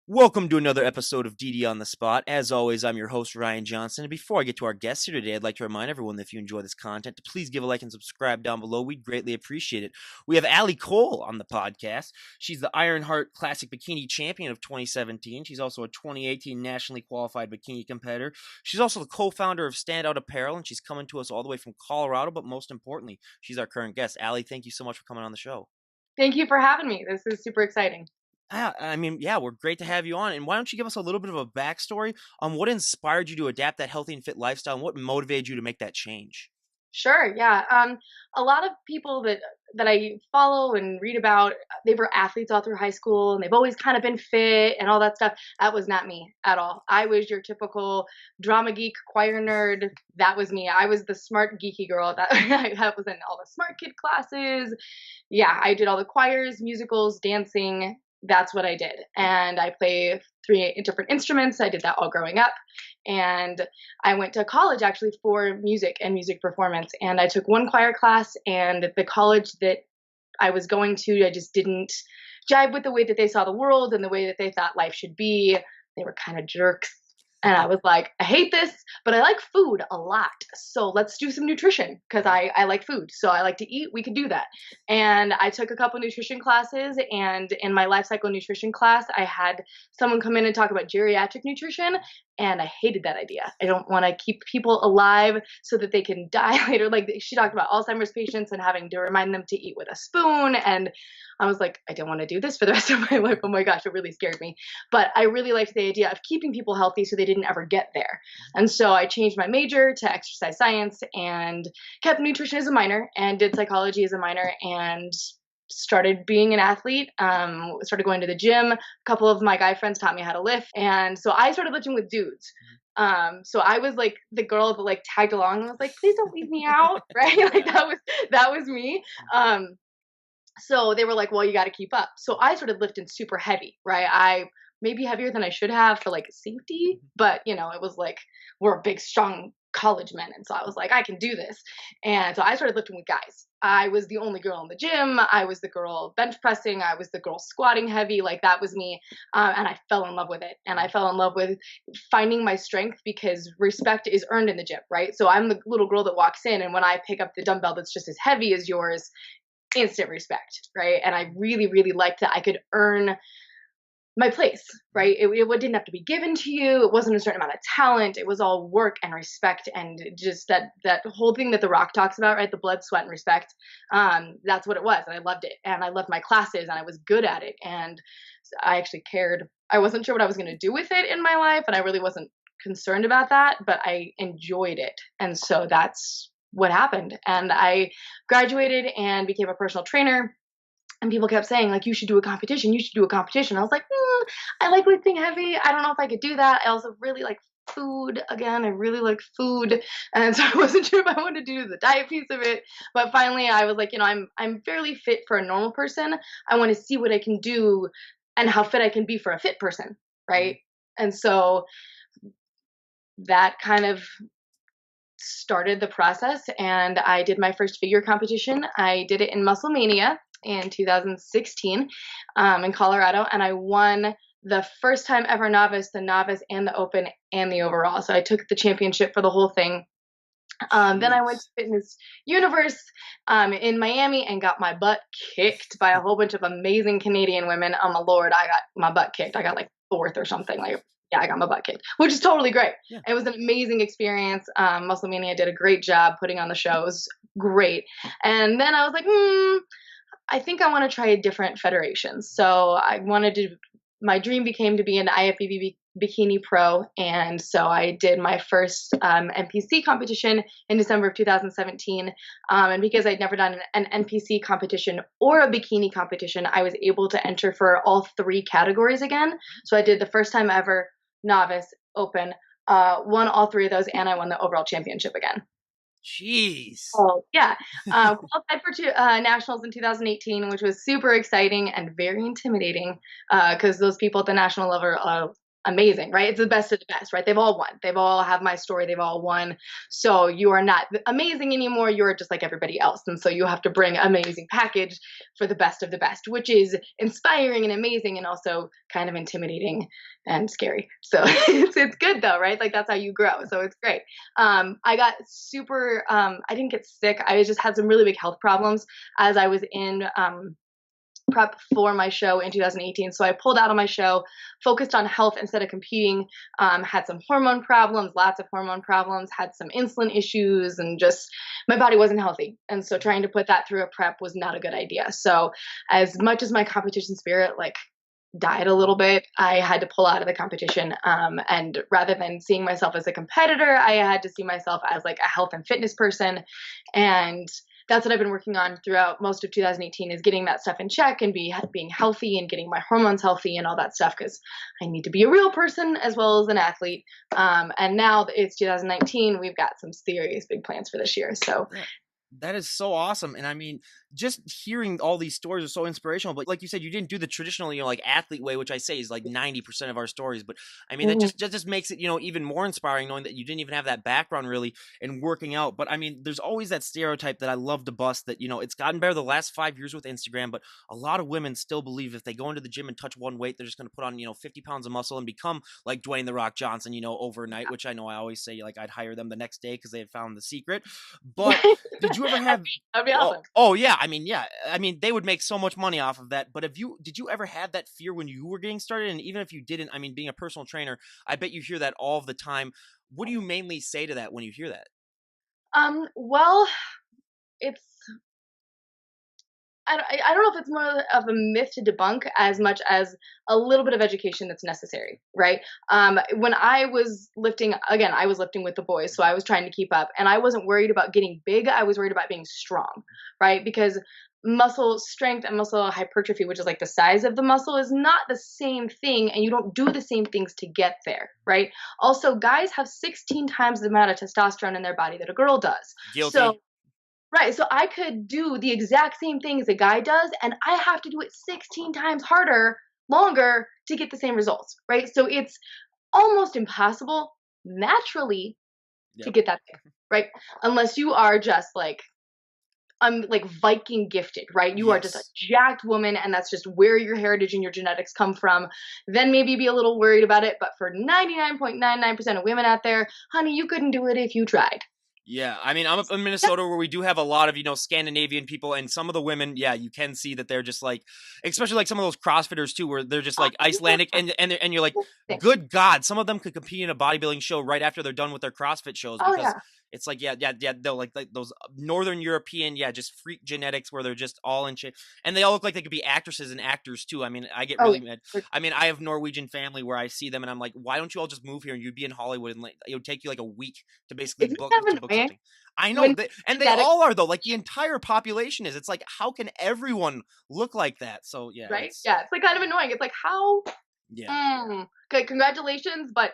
Welcome to another episode of DD on the Spot. As always, I'm your host, Ryan Johnson. And before I get to our guests here today, I'd like to remind everyone that if you enjoy this content, to please give a like and subscribe down below. We'd greatly appreciate it. We have Alli Cole on the podcast. She's the Ironheart Classic Bikini Champion of 2017. She's also a 2018 nationally qualified bikini competitor. She's also the co-founder of Stand Out Apparel, and she's coming to us all the way from Colorado. But most importantly, she's our current guest. Alli, thank you so much for coming on the show. Thank you for having me. This is super exciting. We're great to have you on. And why don't you give us a little bit of a backstory on what inspired you to adapt that healthy and fit lifestyle and what motivated you to make that change? Sure, yeah. A lot of people that I follow and read about, they were athletes all through high school, and they've always kind of been fit and all that stuff. That was not me at all. I was your typical drama geek, choir nerd. That was me. I was the smart, geeky girl that I was in all the smart kid classes. Yeah, I did all the choirs, musicals, dancing. That's what I did. And I play 3 different instruments. I did that all growing up. And I went to college actually for music and music performance. And I took one choir class, and the college that I was going to, I just didn't jive with the way that they saw the world and the way that they thought life should be. They were kind of jerks. And I was like, I hate this, but I like food a lot. So let's do some nutrition because I like food. So I like to eat. We could do that. And I took a couple nutrition classes. And in my life cycle nutrition class, I had someone come in and talk about geriatric nutrition. And I hated that idea. I don't want to keep people alive so that they can die later. Like she talked about Alzheimer's patients and having to remind them to eat with a spoon. And I was like, I don't want to do this for the rest of my life. Oh my gosh, it really scared me. But I really liked the idea of keeping people healthy so they didn't ever get there. And so I changed my major to exercise science and kept nutrition as a minor and did psychology as a minor and started being an athlete, started going to the gym. A couple of my guy friends taught me how to lift. And so I started lifting with dudes. So I was like the girl that like tagged along and was like, please don't leave me out. Right. Like that was me. So they were like, well, you got to keep up. So I started lifting super heavy, right? I maybe heavier than I should have for like safety, but it was like, we're big, strong college men. And so I was like, I can do this. And so I started lifting with guys. I was the only girl in the gym. I was the girl bench pressing. I was the girl squatting heavy. Like that was me. And I fell in love with it. And I fell in love with finding my strength because respect is earned in the gym, right? So I'm the little girl that walks in, and when I pick up the dumbbell that's just as heavy as yours, instant respect, right? And I really, really liked that I could earn my place, right? It didn't have to be given to you. It wasn't a certain amount of talent. It was all work and respect and just that whole thing that The Rock talks about, right? The blood, sweat, and respect. That's what it was. And I loved it. And I loved my classes and I was good at it. And I actually cared. I wasn't sure what I was going to do with it in my life. And I really wasn't concerned about that, but I enjoyed it. And so that's what happened. And I graduated and became a personal trainer. And people kept saying, like, you should do a competition. You should do a competition. I was like, I like lifting heavy. I don't know if I could do that. I also really like food. Again, I really like food. And so I wasn't sure if I wanted to do the diet piece of it. But finally, I was like, I'm fairly fit for a normal person. I want to see what I can do and how fit I can be for a fit person, right? And so that kind of started the process, and I did my first figure competition. I did it in Muscle Mania in 2016 in Colorado, and I won the first time ever novice, the novice and the open and the overall. So I took the championship for the whole thing. Then I went to Fitness Universe in Miami and got my butt kicked by a whole bunch of amazing Canadian women. Oh my Lord, I got my butt kicked. I got like fourth or something. Like, yeah, I got my butt kicked, which is totally great. Yeah. It was an amazing experience. Muscle Mania did a great job putting on the show. It was great. And then I was like, I think I want to try a different federation. So my dream became to be an IFBB Bikini Pro. And so I did my first NPC competition in December of 2017. And because I'd never done an NPC competition or a bikini competition, I was able to enter for all 3 categories again. So I did the first time ever novice, open, won all 3 of those, and I won the overall championship again. Jeez. Oh, yeah. Qualified for nationals in 2018, which was super exciting and very intimidating because those people at the national level amazing, right? It's the best of the best, right? They've all won. They've all have my story. They've all won. So you are not amazing anymore. You're just like everybody else. And so you have to bring an amazing package for the best of the best, which is inspiring and amazing and also kind of intimidating and scary. So it's good though, right? Like that's how you grow. So it's great. I got super, I didn't get sick. I just had some really big health problems as I was in, prep for my show in 2018. So I pulled out of my show, focused on health instead of competing, had some hormone problems, lots of hormone problems, had some insulin issues, and just my body wasn't healthy. And so trying to put that through a prep was not a good idea. So as much as my competition spirit, like, died a little bit, I had to pull out of the competition. And rather than seeing myself as a competitor, I had to see myself as like a health and fitness person. And that's what I've been working on throughout most of 2018 is getting that stuff in check and being healthy and getting my hormones healthy and all that stuff because I need to be a real person as well as an athlete. And now that it's 2019, we've got some serious big plans for this year. So Yeah. That is so awesome. And I mean, just hearing all these stories are so inspirational. But like you said, you didn't do the traditional, like athlete way, which I say is like 90% of our stories. But I mean, that just makes it, even more inspiring knowing that you didn't even have that background really in working out. But I mean, there's always that stereotype that I love to bust that, it's gotten better the last 5 years with Instagram. But a lot of women still believe if they go into the gym and touch one weight, they're just going to put on, 50 pounds of muscle and become like Dwayne The Rock Johnson, overnight, which I know I always say like I'd hire them the next day because they had found the secret. But did you ever have that'd be awesome. Oh yeah, I mean, yeah. I mean, they would make so much money off of that. But did you ever have that fear when you were getting started? And even if you didn't, I mean, being a personal trainer, I bet you hear that all of the time. What do you mainly say to that when you hear that? Well, it's I don't know if it's more of a myth to debunk as much as a little bit of education that's necessary, right? When I was lifting, again, I was lifting with the boys, so I was trying to keep up, and I wasn't worried about getting big. I was worried about being strong, right? Because muscle strength and muscle hypertrophy, which is like the size of the muscle, is not the same thing, and you don't do the same things to get there, right? Also, guys have 16 times the amount of testosterone in their body that a girl does. Guilty. So right. So I could do the exact same things a guy does, and I have to do it 16 times harder, longer to get the same results. Right. So it's almost impossible naturally to get that there. Right. Unless you are just like, like Viking gifted, right? You are just a jacked woman, and that's just where your heritage and your genetics come from. Then maybe be a little worried about it. But for 99.99% of women out there, honey, you couldn't do it if you tried. Yeah, I mean, I'm up in Minnesota where we do have a lot of, Scandinavian people, and some of the women, yeah, you can see that they're just like, especially like some of those CrossFitters too, where they're just like Icelandic, and you're like, good God, some of them could compete in a bodybuilding show right after they're done with their CrossFit shows because it's like, yeah, they're like those Northern European, just freak genetics where they're just all in shape, and they all look like they could be actresses and actors too. I mean, I get really mad. I mean, I have Norwegian family where I see them, and I'm like, why don't you all just move here and you'd be in Hollywood, and like, it would take you like a week to basically book something. I know, and they all are though. Like the entire population is. It's like, how can everyone look like that? So yeah, right? It's like kind of annoying. It's like how? Yeah. Okay, congratulations, but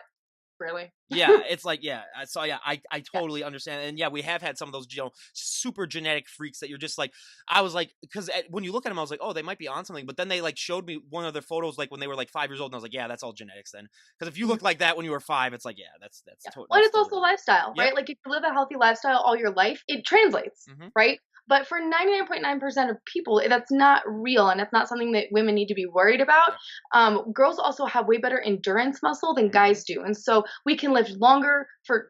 really. Yeah, it's like so yeah, I totally understand, and yeah, we have had some of those super genetic freaks that you're just like, I was like, because when you look at them, I was like, oh, they might be on something, but then they like showed me one of their photos like when they were like 5 years old, and I was like, yeah, that's all genetics then, because if you look like that when you were 5, it's like, yeah, that's totally. Well, it's also lifestyle, right? Like if you live a healthy lifestyle all your life, it translates, right? But for 99.9% of people, that's not real, and it's not something that women need to be worried about. Girls also have way better endurance muscle than guys do, and so we can lift longer for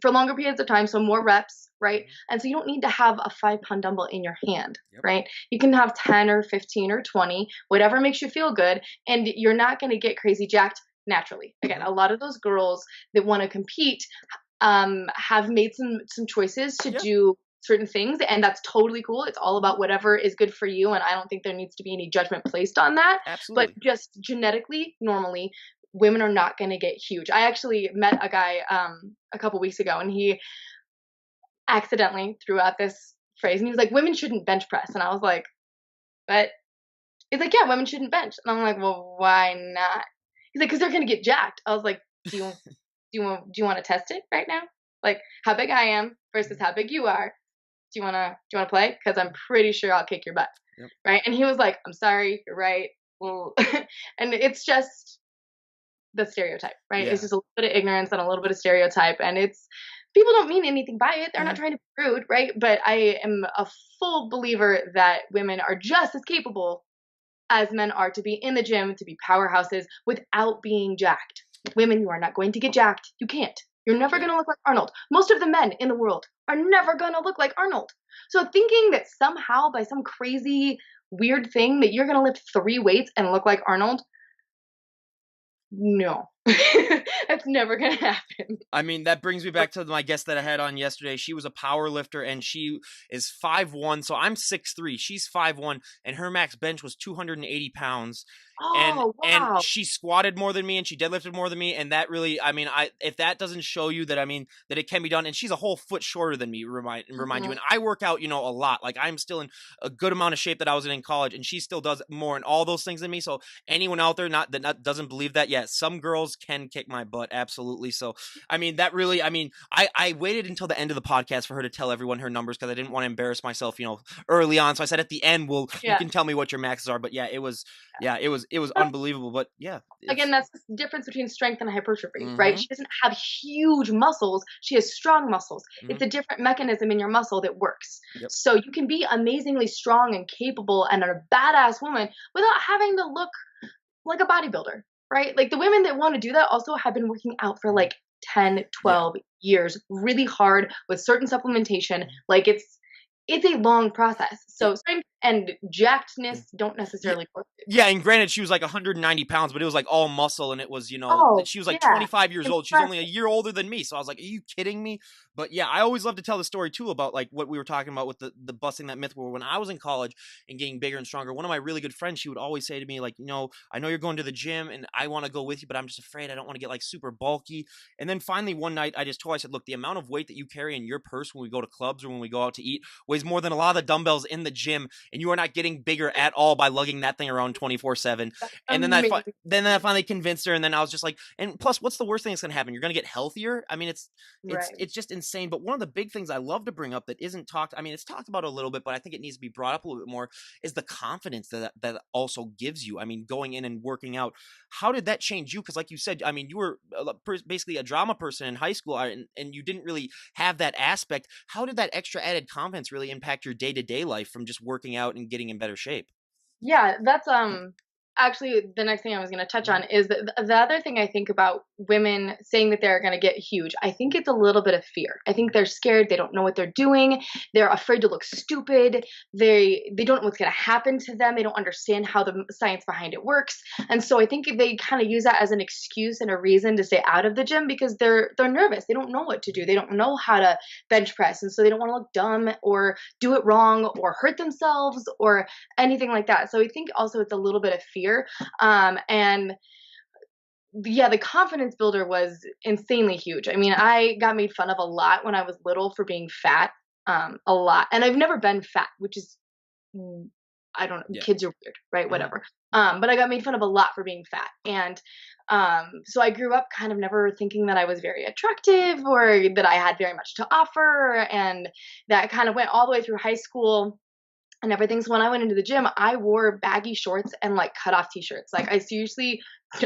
longer periods of time, so more reps, right? And so you don't need to have a 5-pound dumbbell in your hand, right? You can have 10 or 15 or 20, whatever makes you feel good, and you're not going to get crazy jacked naturally. Again, a lot of those girls that want to compete have made some choices to do certain things, and that's totally cool. It's all about whatever is good for you, and I don't think there needs to be any judgment placed on that. Absolutely. But just genetically, normally, women are not going to get huge. I actually met a guy a couple weeks ago, and he accidentally threw out this phrase, and he was like, women shouldn't bench press. And I was like, but he's like, yeah, women shouldn't bench. And I'm like, well, why not? He's like, because they're going to get jacked. I was like, do you want to test it right now? Like how big I am versus how big you are. Do you wanna play? Because I'm pretty sure I'll kick your butt, right? And he was like, I'm sorry, you're right. Well, and it's just the stereotype, right? It's Yeah. just a little bit of ignorance and a little bit of stereotype, and it's people don't mean anything by it. They're not Mhm. trying to be rude, right? But I am a full believer that women are just as capable as men are to be in the gym, to be powerhouses without being jacked. Women, you are not going to get jacked. You can't. You're never Yeah. going to look like Arnold. Most of the men in the world are never going to look like Arnold. So thinking that somehow by some crazy weird thing that you're going to lift 3 weights and look like Arnold, no. That's never going to happen. I mean, that brings me back to my guest that I had on yesterday. She was a power lifter and she is 5'1". So I'm 6'3". She's 5'1", and her max bench was 280 pounds. And Oh, and wow. she squatted more than me and she deadlifted more than me. And that really, I mean, if that doesn't show you that, I mean, that it can be done. And she's a whole foot shorter than me, remind you. Mhm. And I work out, a lot. Like I'm still in a good amount of shape that I was in college, and she still does more and all those things than me. So anyone out there not doesn't believe that, yeah, some girls can kick my butt, absolutely. So I mean, that really, I mean, I waited until the end of the podcast for her to tell everyone her numbers because I didn't want to embarrass myself, early on. So I said at the end, well, you Yeah. can tell me what your maxes are. But yeah, it was unbelievable. But yeah, Again, it's that's the difference between strength and hypertrophy, right? mm-hmm, She doesn't have huge muscles. She has strong muscles. mm-hmm, It's a different mechanism in your muscle that works. yep, So you can be amazingly strong and capable and a badass woman without having to look like a bodybuilder, right? Like the women that want to do that also have been working out for like 10, yeah. 12 years really hard with certain supplementation. Mhm. Like it's a long process. Yeah. So strength and jackedness don't Yeah. necessarily correlate. Yeah, and granted, she was like 190 pounds, but it was like all muscle, and it was, Oh, she was like yeah. 25 years old. She's only a Impressive. year older than me, so I was like, "Are you kidding me?" But yeah, I always love to tell the story too about like what we were talking about with the busting that myth. Where when I was in college and getting bigger and stronger, one of my really good friends, she would always say to me like, I know you're going to the gym, and I want to go with you, but I'm just afraid I don't want to get like super bulky. And then finally one night, I just told her, I said, "Look, the amount of weight that you carry in your purse when we go to clubs or when we go out to eat weighs more than a lot of the dumbbells in the gym, and you are not getting bigger at all by lugging that thing around 24/7." That's And amazing. then I finally convinced her, and then I was just like, and plus, what's the worst thing that's gonna happen? You're gonna get healthier. I mean, it's Right. it's just insane. But one of the big things I love to bring up that isn't talked, I mean, it's talked about a little bit, but I think it needs to be brought up a little bit more, is the confidence that also gives you. I mean, going in and working out. How did that change you? Because like you said, I mean, you were basically a drama person in high school, and you didn't really have that aspect. How did that extra added confidence really impact your day to day life from just working out and getting in better shape? Yeah, that's actually the next thing I was going to touch Mhm. on is the other thing I think about women saying that they're going to get huge. I think it's a little bit of fear. I think they're scared, they don't know what they're doing, they're afraid to look stupid, they don't know what's going to happen to them, they don't understand how the science behind it works. And so I think they kind of use that as an excuse and a reason to stay out of the gym because they're nervous. They don't know what to do. They don't know how to bench press, and so they don't want to look dumb or do it wrong or hurt themselves or anything like that. So I think also it's a little bit of fear. And yeah, the confidence builder was insanely huge. I mean, I got made fun of a lot when I was little for being fat, a lot. And I've never been fat, which is, mm, I don't know, Yeah. kids are weird, right? Mhm. Whatever. But I got made fun of a lot for being fat. And so I grew up kind of never thinking that I was very attractive or that I had very much to offer. And that kind of went all the way through high school and everything. So when I went into the gym, I wore baggy shorts and like cut off t-shirts. Like I seriously,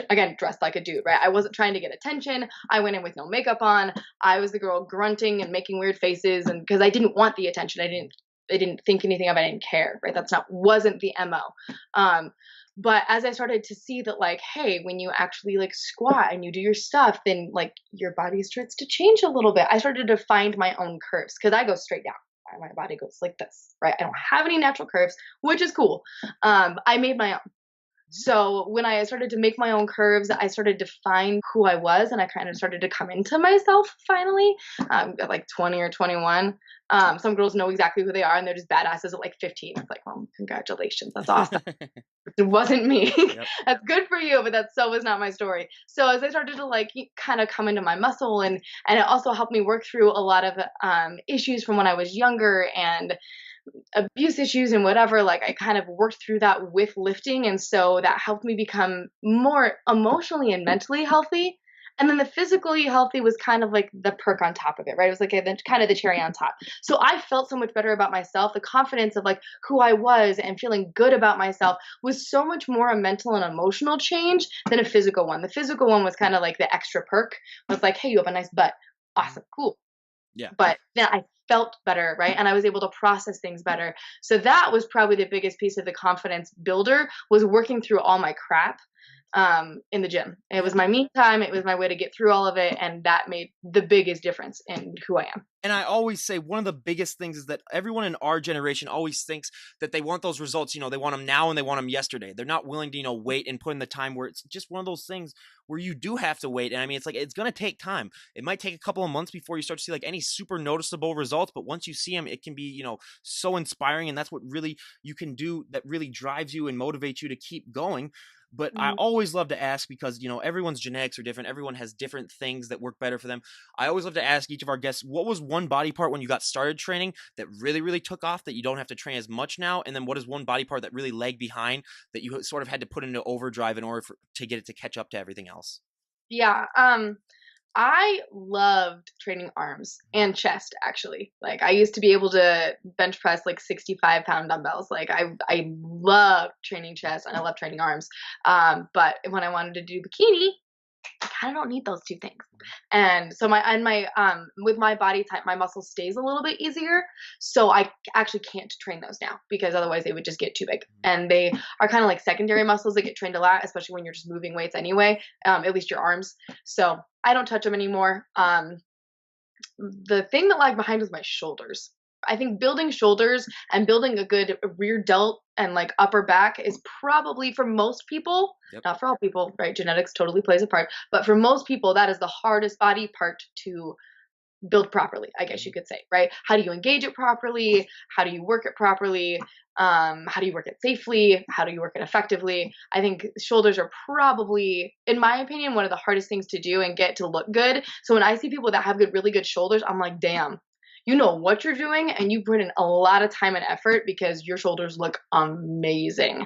again, dressed like a dude, right? I wasn't trying to get attention. I went in with no makeup on. I was the girl grunting and making weird faces, and because I didn't want the attention, I didn't think anything of it. I didn't care, right? That's not wasn't the mo. But as I started to see that, like, hey, when you actually like squat and you do your stuff, then like your body starts to change a little bit. I started to find my own curves because I go straight down. My body goes like this, right? I don't have any natural curves, which is cool. I made my own. So when I started to make my own curves, I started to find who I was, and I kind of started to come into myself finally. At like 20 or 21. Some girls know exactly who they are, and they're just badasses at like 15. It's like, well, congratulations, that's awesome. It wasn't me. Yep. That's good for you, but that so was not my story. So as I started to like kind of come into my muscle, and it also helped me work through a lot of issues from when I was younger and abuse issues and whatever. Like I kind of worked through that with lifting, and so that helped me become more emotionally and mentally healthy. And then the physically healthy was kind of like the perk on top of it, right? It was like kind of the cherry on top. So I felt so much better about myself. The confidence of like who I was and feeling good about myself was so much more a mental and emotional change than a physical one. The physical one was kind of like the extra perk. It was like, hey, you have a nice butt. Mhm. Awesome, cool. Yeah. But then I felt better, right? And I was able to process things better. So that was probably the biggest piece of the confidence builder was working through all my crap in the gym. It Yeah. was my me time. It was my way to get through all of it. And that made the biggest difference in who I am. And I always say one of the biggest things is that everyone in our generation always thinks that they want those results. They want them now and they want them yesterday. They're not willing to, wait and put in the time where it's just one of those things where you do have to wait. And I mean, it's like, it's going to take time. It might take a couple of months before you start to see like any super noticeable results. But once you see them, it can be, so inspiring. And that's what really you can do that really drives you and motivates you to keep going. But I Mhm. always love to ask because, everyone's genetics are different. Everyone has different things that work better for them. I always love to ask each of our guests, what was one body part when you got started training that really, really took off that you don't have to train as much now? And then what is one body part that really lagged behind that you sort of had to put into overdrive in order to get it to catch up to everything else? Yeah. I loved training arms and chest actually. Like I used to be able to bench press like 65-pound dumbbells. Like I love training chest and I love training arms. But when I wanted to do bikini, I kind of don't need those two things. And so my with my body type, my muscle stays a little bit easier. So I actually can't train those now because otherwise they would just get too big. And they are kind of like secondary muscles that get trained a lot, especially when you're just moving weights anyway. At least your arms. So I don't touch them anymore. The thing that lagged behind was my shoulders. I think building shoulders and building a good rear delt and like upper back is probably for most people, Yep. not for all people, right? Genetics totally plays a part, but for most people, that is the hardest body part to build properly, I guess you could say, right? How do you engage it properly? How do you work it properly? How do you work it safely? How do you work it effectively? I think shoulders are probably, in my opinion, one of the hardest things to do and get to look good. So when I see people that have really good shoulders, I'm like, damn, you know what you're doing and you put in a lot of time and effort because your shoulders look amazing.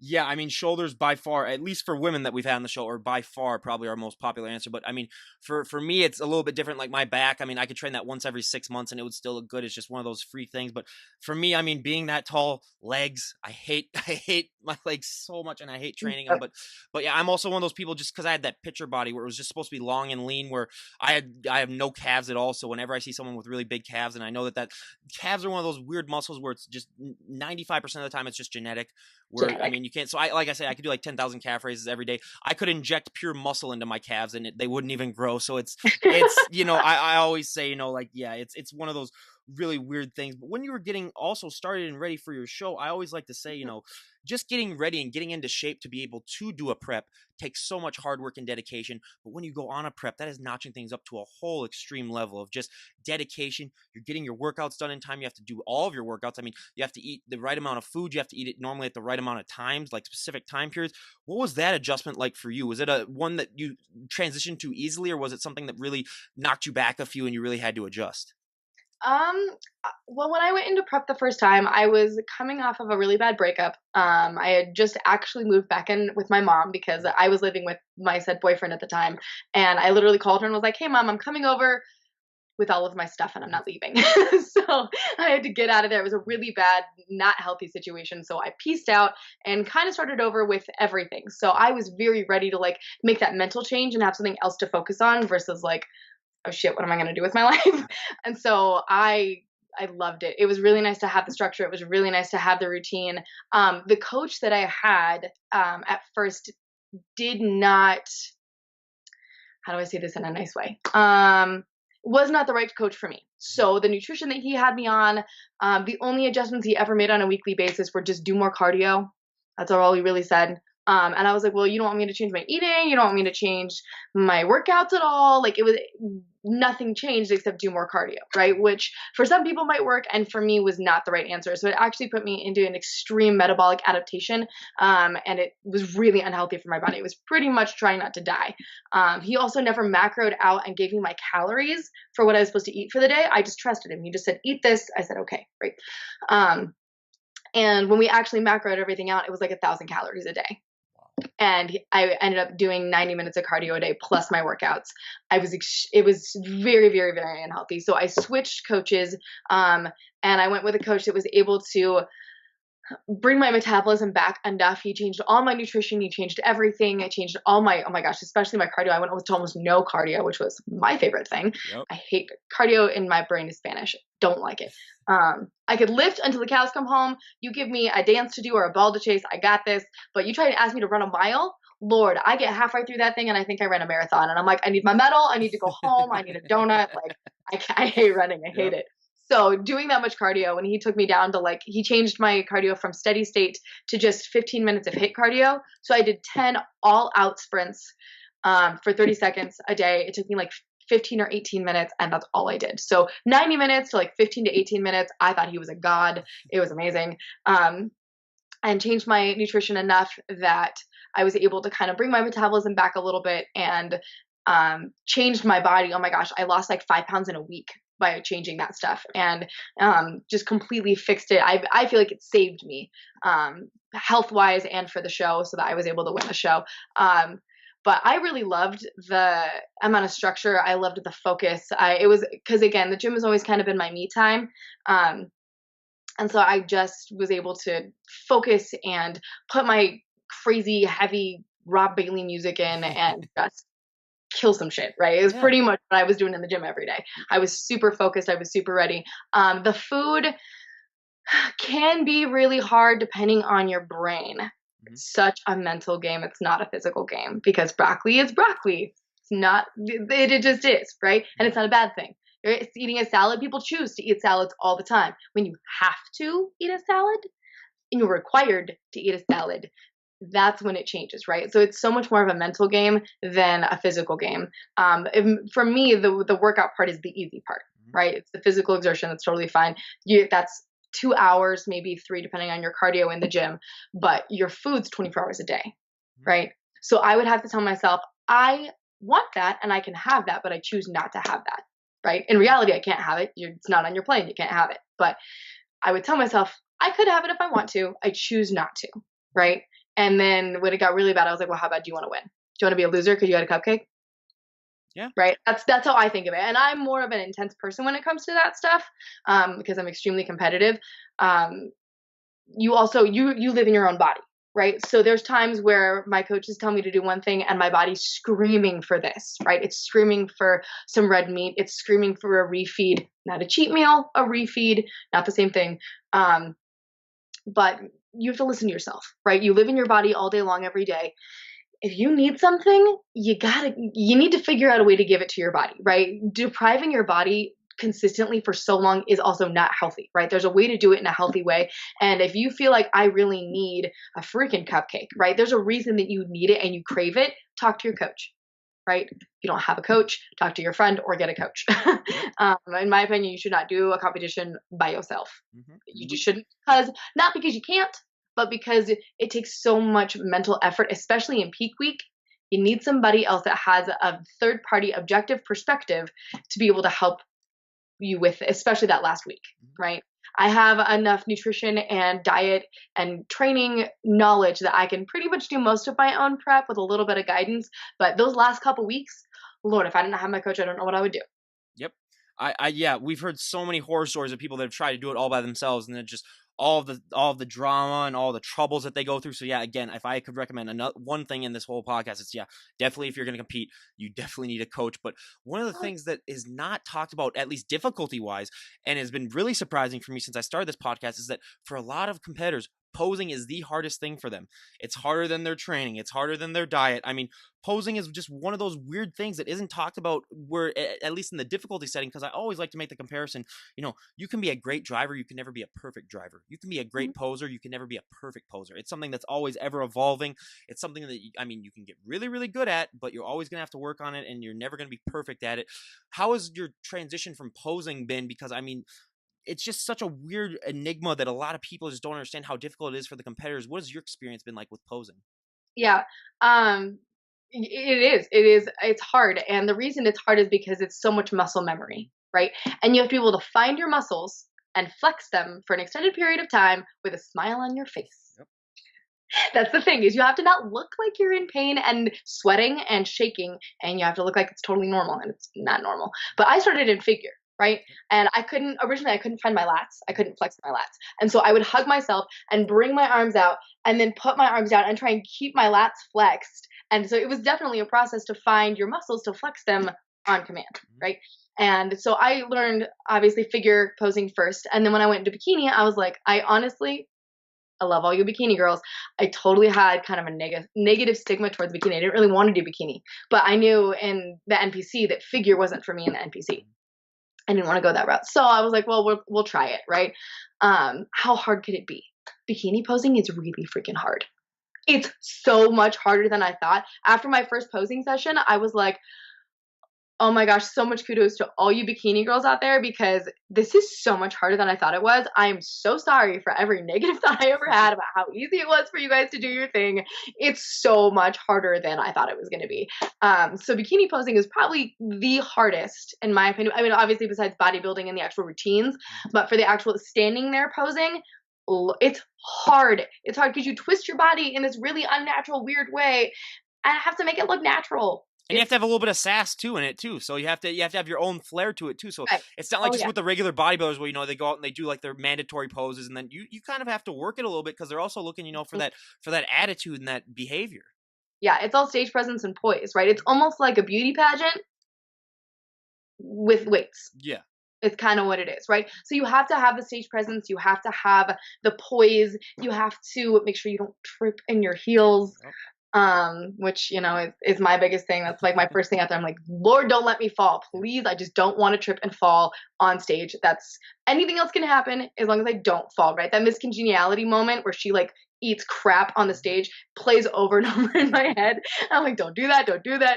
Yeah, I mean, shoulders by far, at least for women that we've had on the show, are by far probably our most popular answer. But I mean, for me, it's a little bit different. Like my back, I mean, I could train that once every 6 months and it would still look good. It's just one of those free things. But for me, I mean, being that tall, legs, I hate I hate my legs so much, and I hate training them. But yeah, I'm also one of those people just because I had that pitcher body where it was just supposed to be long and lean, where I have no calves at all. So whenever I see someone with really big calves, and I know that calves are one of those weird muscles where it's just 95% of the time it's just genetic. Where I Genetic. mean, you can't. So I like I say, I could do like 10,000 calf raises every day. I could inject pure muscle into my calves, and they wouldn't even grow. So it's I always say like yeah, it's one of those really weird things. But when you were getting also started and ready for your show, I always like to say just getting ready and getting into shape to be able to do a prep takes so much hard work and dedication. But when you go on a prep, that is notching things up to a whole extreme level of just dedication. You're getting your workouts done in time. You have to do all of your workouts. I mean, you have to eat the right amount of food. You have to eat it normally at the right amount of times, like specific time periods. What was that adjustment like for you? Was it a one that you transitioned to easily, or was it something that really knocked you back a few and you really had to adjust? Um, well, when I went into prep the first time, I was coming off of a really bad breakup. I had just actually moved back in with my mom because I was living with my said boyfriend at the time. And I literally called her and was like, hey, mom, I'm coming over with all of my stuff and I'm not leaving. So I had to get out of there. It was a really bad, not healthy situation. So I pieced out and kind of started over with everything. So I was very ready to like make that mental change and have something else to focus on versus like, oh shit, what am I going to do with my life? And so I loved it. It was really nice to have the structure. It was really nice to have the routine. The coach that I had at first did not, how do I say this in a nice way? Was not the right coach for me. So the nutrition that he had me on, the only adjustments he ever made on a weekly basis were just do more cardio. That's all he really said. And I was like, well, you don't want me to change my eating. You don't want me to change my workouts at all. Like it was nothing changed except do more cardio, right? Which for some people might work. And for me was not the right answer. So it actually put me into an extreme metabolic adaptation. And it was really unhealthy for my body. It was pretty much trying not to die. He also never macroed out and gave me my calories for what I was supposed to eat for the day. I just trusted him. He just said, eat this. I said, okay, great. And when we actually macroed everything out, it was like 1,000 calories a day. and I ended up doing 90 minutes of cardio a day plus my workouts. It was very, very, very unhealthy. So I switched coaches, and I went with a coach that was able to bring my metabolism back enough. He changed all my nutrition. He changed everything. I changed all my, oh my gosh, especially my cardio. I went to almost no cardio, which was my favorite thing. Yep. I hate cardio in my brain is Spanish. Don't like it. I could lift until the cows come home. You give me a dance to do or a ball to chase. I got this. But you try to ask me to run a mile. Lord, I get halfway through that thing and I think I ran a marathon. And I'm like, I need my medal. I need to go home. I need a donut. Like, I hate running. I hate it. So doing that much cardio, when he took me down to he changed my cardio from steady state to just 15 minutes of HIIT cardio. So I did 10 all out sprints for 30 seconds a day. It took me 15 or 18 minutes, and that's all I did. So 90 minutes to 15 to 18 minutes. I thought he was a god. It was amazing. And changed my nutrition enough that I was able to kind of bring my metabolism back a little bit and changed my body. Oh my gosh, I lost 5 pounds in a week by changing that stuff, and just completely fixed it. I feel like it saved me health wise and for the show, so that I was able to win the show. But I really loved the amount of structure. I loved the focus. It was because again, the gym has always kind of been my me time. And so I just was able to focus and put my crazy heavy Rob Bailey music in and just kill some shit, right? It was pretty much what I was doing in the gym every day. I was super focused. I was super ready. The food can be really hard depending on your brain. It's such a mental game. It's not a physical game because broccoli is broccoli. It's not, it just is, right? And it's not a bad thing. It's eating a salad. People choose to eat salads all the time. When you have to eat a salad and you're required to eat a salad, that's when it changes, right? So it's so much more of a mental game than a physical game. For me, the workout part is the easy part, right? It's the physical exertion. That's totally fine. That's 2 hours, maybe 3, depending on your cardio in the gym, but your food's 24 hours a day, right? So I would have to tell myself, I want that and I can have that, but I choose not to have that, right? In reality, I can't have it. It's not on your plane. You can't have it. But I would tell myself, I could have it if I want to. I choose not to, right? And then when it got really bad, I was like, well, how about do you want to win? Do you want to be a loser because you had a cupcake? Yeah. Right. That's how I think of it. And I'm more of an intense person when it comes to that stuff, because I'm extremely competitive. You also, you live in your own body, right? So there's times where my coaches tell me to do one thing and my body's screaming for this, right? It's screaming for some red meat. It's screaming for a refeed, not a cheat meal, a refeed, not the same thing. But you have to listen to yourself, right? You live in your body all day long, every day. If you need something, you need to figure out a way to give it to your body, right? Depriving your body consistently for so long is also not healthy, right? There's a way to do it in a healthy way. And if you feel like I really need a freaking cupcake, right? There's a reason that you need it and you crave it. Talk to your coach, right? If you don't have a coach, talk to your friend or get a coach. In my opinion, you should not do a competition by yourself. You just shouldn't, not because you can't, but because it takes so much mental effort, especially in peak week. You need somebody else that has a third-party objective perspective to be able to help you with, especially that last week, right? I have enough nutrition and diet and training knowledge that I can pretty much do most of my own prep with a little bit of guidance. But those last couple weeks, Lord, if I didn't have my coach, I don't know what I would do. Yep. Yeah, we've heard so many horror stories of people that have tried to do it all by themselves, and then just all of the drama and all the troubles that they go through. So yeah, again, if I could recommend one thing in this whole podcast, it's definitely if you're going to compete, you definitely need a coach. But one of the things that is not talked about, at least difficulty wise, and has been really surprising for me since I started this podcast, is that for a lot of competitors, posing is the hardest thing for them. It's harder than their training. It's harder than their diet. I mean, posing is just one of those weird things that isn't talked about, where at least in the difficulty setting, because I always like to make the comparison, you can be a great driver, you can never be a perfect driver. You can be a great poser, you can never be a perfect poser. It's something that's always ever evolving. It's something that, you can get really, really good at, but you're always going to have to work on it, and you're never going to be perfect at it. How has your transition from posing been? Because, it's just such a weird enigma that a lot of people just don't understand how difficult it is for the competitors. What has your experience been like with posing? Yeah. It's hard. And the reason it's hard is because it's so much muscle memory, right? And you have to be able to find your muscles and flex them for an extended period of time with a smile on your face. Yep. That's the thing is you have to not look like you're in pain and sweating and shaking, and you have to look like it's totally normal, and it's not normal. But I started in figure, right? And I couldn't find my lats. I couldn't flex my lats. And so I would hug myself and bring my arms out and then put my arms down and try and keep my lats flexed. And so it was definitely a process to find your muscles to flex them on command, right? And so I learned obviously figure posing first. And then when I went into bikini, I was like, I love all you bikini girls. I totally had kind of a negative stigma towards bikini. I didn't really want to do bikini, but I knew in the NPC that figure wasn't for me in the NPC. I didn't want to go that route. So I was like, well, we'll try it, right? How hard could it be? Bikini posing is really freaking hard. It's so much harder than I thought. After my first posing session, I was like, oh my gosh, so much kudos to all you bikini girls out there because this is so much harder than I thought it was. I am so sorry for every negative thought I ever had about how easy it was for you guys to do your thing. It's so much harder than I thought it was going to be. So bikini posing is probably the hardest in my opinion. I mean, obviously besides bodybuilding and the actual routines, but for the actual standing there posing, it's hard. It's hard because you twist your body in this really unnatural, weird way. I have to make it look natural. And you have to have a little bit of sass too in it too. So you have to have your own flair to it too. So Right. it's not like Oh, just yeah. with the regular bodybuilders where they go out and they do like their mandatory poses, and then you kind of have to work it a little bit because they're also looking for that attitude and that behavior. Yeah, it's all stage presence and poise, right? It's almost like a beauty pageant with weights. Yeah. It's kind of what it is, right? So you have to have the stage presence, you have to have the poise, you have to make sure you don't trip in your heels. Which is my biggest thing. That's like my first thing out there. I'm like, Lord, don't let me fall, please. I just don't want to trip and fall on stage. That's anything else can happen as long as I don't fall, right? That miscongeniality moment where she like eats crap on the stage plays over and over in my head. I'm like, don't do that,